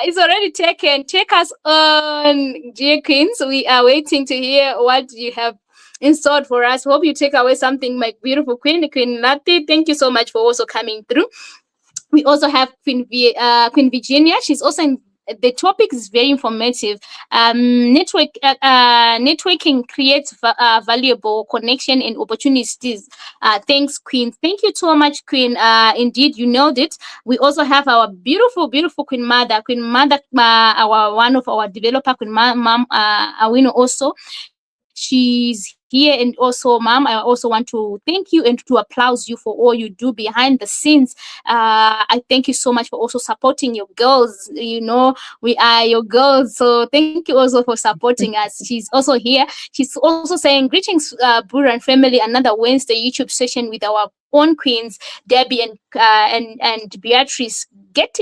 it's already taken. Take us on, dear queens. We are waiting to hear what you have in store for us. Hope you take away something, my beautiful queen, Queen Lathi. Thank you so much for also coming through. We also have Queen Virginia. She's also in. The topic is very informative. Networking creates valuable connection and opportunities. Thanks, Queen. Thank you so much, Queen. Indeed, you nailed it. We also have our beautiful, beautiful Queen Mother. Queen Mother, our one of our developer, Queen Mom Awino also. She's here, and also, Mom, I also want to thank you and to applaud you for all you do behind the scenes. I thank you so much for also supporting your girls. You know, we are your girls, so thank you also for supporting us. She's also here. She's also saying, greetings, Bullrun family, another Wednesday YouTube session with our own queens, Deby and Beatrice. Get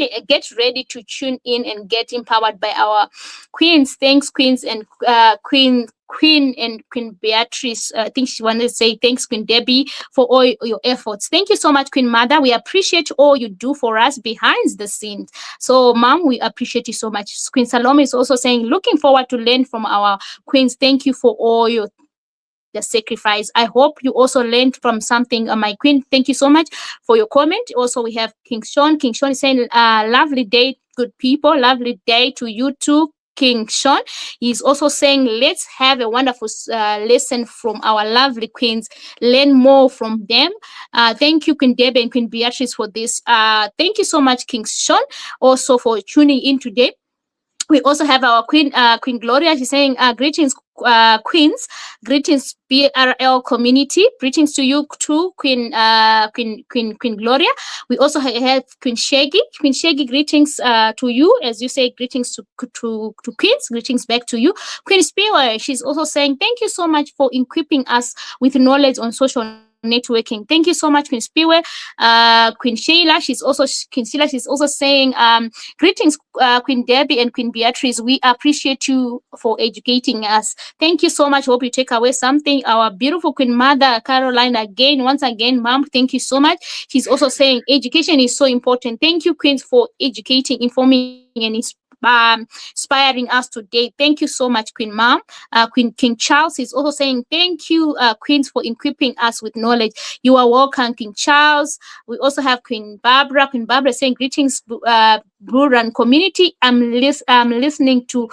ready to tune in and get empowered by our queens. Thanks, queens and Queen and Queen Beatrice. I think she wanted to say thanks, Queen Deby, for all your efforts. Thank you so much, Queen Mother. We appreciate all you do for us behind the scenes. So, Mom, we appreciate you so much. Queen Salome is also saying, looking forward to learn from our queens. Thank you for all your the sacrifice. I hope you also learned from something, my queen. Thank you so much for your comment. Also, we have King Sean. King Sean is saying, lovely day, good people. Lovely day to you too, King Sean. He's also saying, let's have a wonderful lesson from our lovely queens. Learn more from them. Thank you, Queen Deby and Queen Beatrice, for this. Thank you so much, King Sean, also for tuning in today. We also have our Queen Gloria. She's saying, greetings, queens. Greetings, BRL community. Greetings to you too, Queen Gloria. We also have Queen Shaggy. Queen Shaggy, greetings to you. As you say, greetings to queens. Greetings back to you. Queen Spear, she's also saying, thank you so much for equipping us with knowledge on social networking. Thank you so much, Queen Spiwe. Queen Sheila, she's also saying, greetings, Queen Deby and Queen Beatrice. We appreciate you for educating us. Thank you so much. Hope you take away something. Our beautiful Queen Mother Caroline, once again, Mom, thank you so much. She's also saying education is so important. Thank you, Queens, for educating, informing, and inspiring us today. Thank you so much, Queen Mom. King Charles is also saying, thank you, Queens, for equipping us with knowledge. You are welcome, King Charles. We also have Queen Barbara. Queen Barbara saying, greetings, Bullrun community. I'm listening to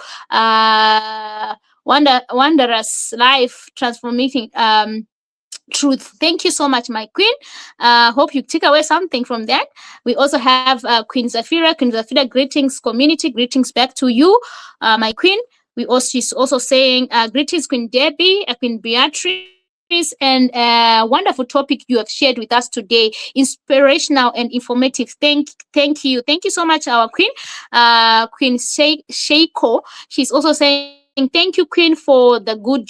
Wondrous Life Transforming Truth. Thank you so much, my queen. Hope you take away something from that. We also have Queen Zafira. Queen Zafira, greetings, community. Greetings back to you, my queen. She's also saying, greetings, Queen Deby, Queen Beatrice, and wonderful topic you have shared with us today. Inspirational and informative. Thank you. Thank you so much, our queen. Queen Sheiko. She's also saying, thank you, Queen, for the good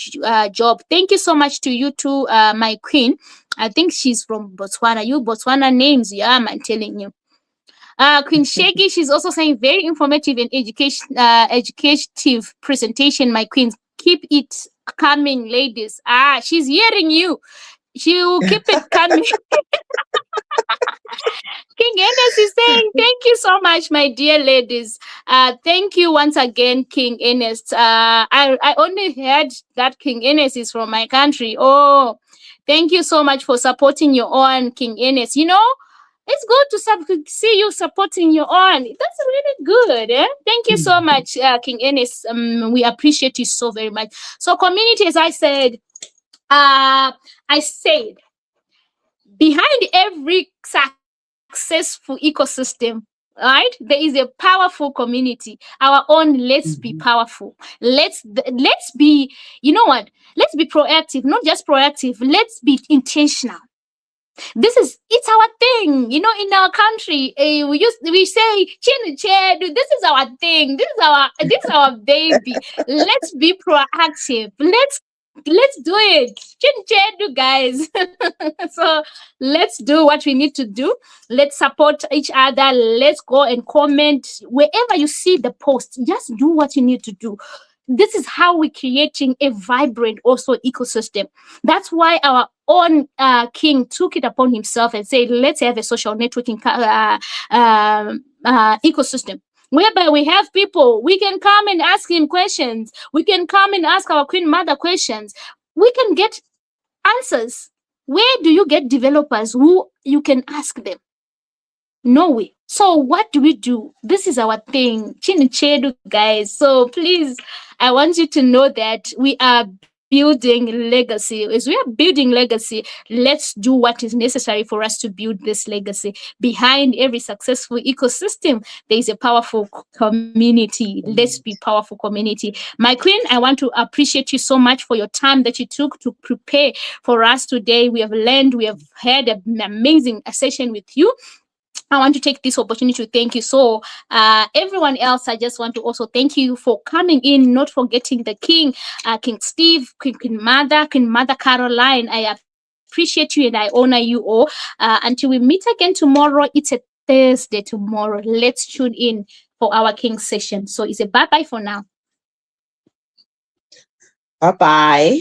job. Thank you so much to you too, my queen. I think she's from Botswana. You Botswana names, yeah, I'm telling you. Queen Shaggy, she's also saying, very informative and educative presentation, my queens. Keep it coming, ladies. She's hearing you. She will keep it coming. King Ernest is saying, thank you so much, my dear ladies. Thank you once again, King Ernest. I only heard that King Ernest is from my country. Oh, thank you so much for supporting your own, King Ernest. You know, it's good to see you supporting your own. That's really good. Thank you so much, King Ernest. We appreciate you so very much. So, community, as I said, behind every successful ecosystem, right? There is a powerful community, our own. Let's be Mhm. powerful. Let's be, you know what, let's be proactive, not just proactive. Let's be intentional. This is, it's our thing, you know, in our country. We say chin chair, this is our thing, this is our baby. Let's be proactive. Let's do it. Chin chair, do guys. So let's do what we need to do. Let's support each other. Let's go and comment wherever you see the post. Just do what you need to do. This is how we're creating a vibrant also ecosystem. That's why our own king took it upon himself and said, let's have a social networking ecosystem whereby we have people, we can come and ask him questions, we can come and ask our queen mother questions, we can get answers. Where do you get developers who you can ask them? No way. So what do we do? This is our thing. Chinichedu, guys. So please, I want you to know that we are building legacy. As we are building legacy, let's do what is necessary for us to build this legacy. Behind every successful ecosystem, there is a powerful community. Let's be powerful community. My queen, I want to appreciate you so much for your time that you took to prepare for us today. We have learned, we have had an amazing session with you. I want to take this opportunity to thank you. So, everyone else, I just want to also thank you for coming in, not forgetting the King, King Steve, Queen Mother Caroline. I appreciate you and I honor you all. Until we meet again tomorrow, it's a Thursday tomorrow. Let's tune in for our King session. So, it's a bye bye for now. Bye bye.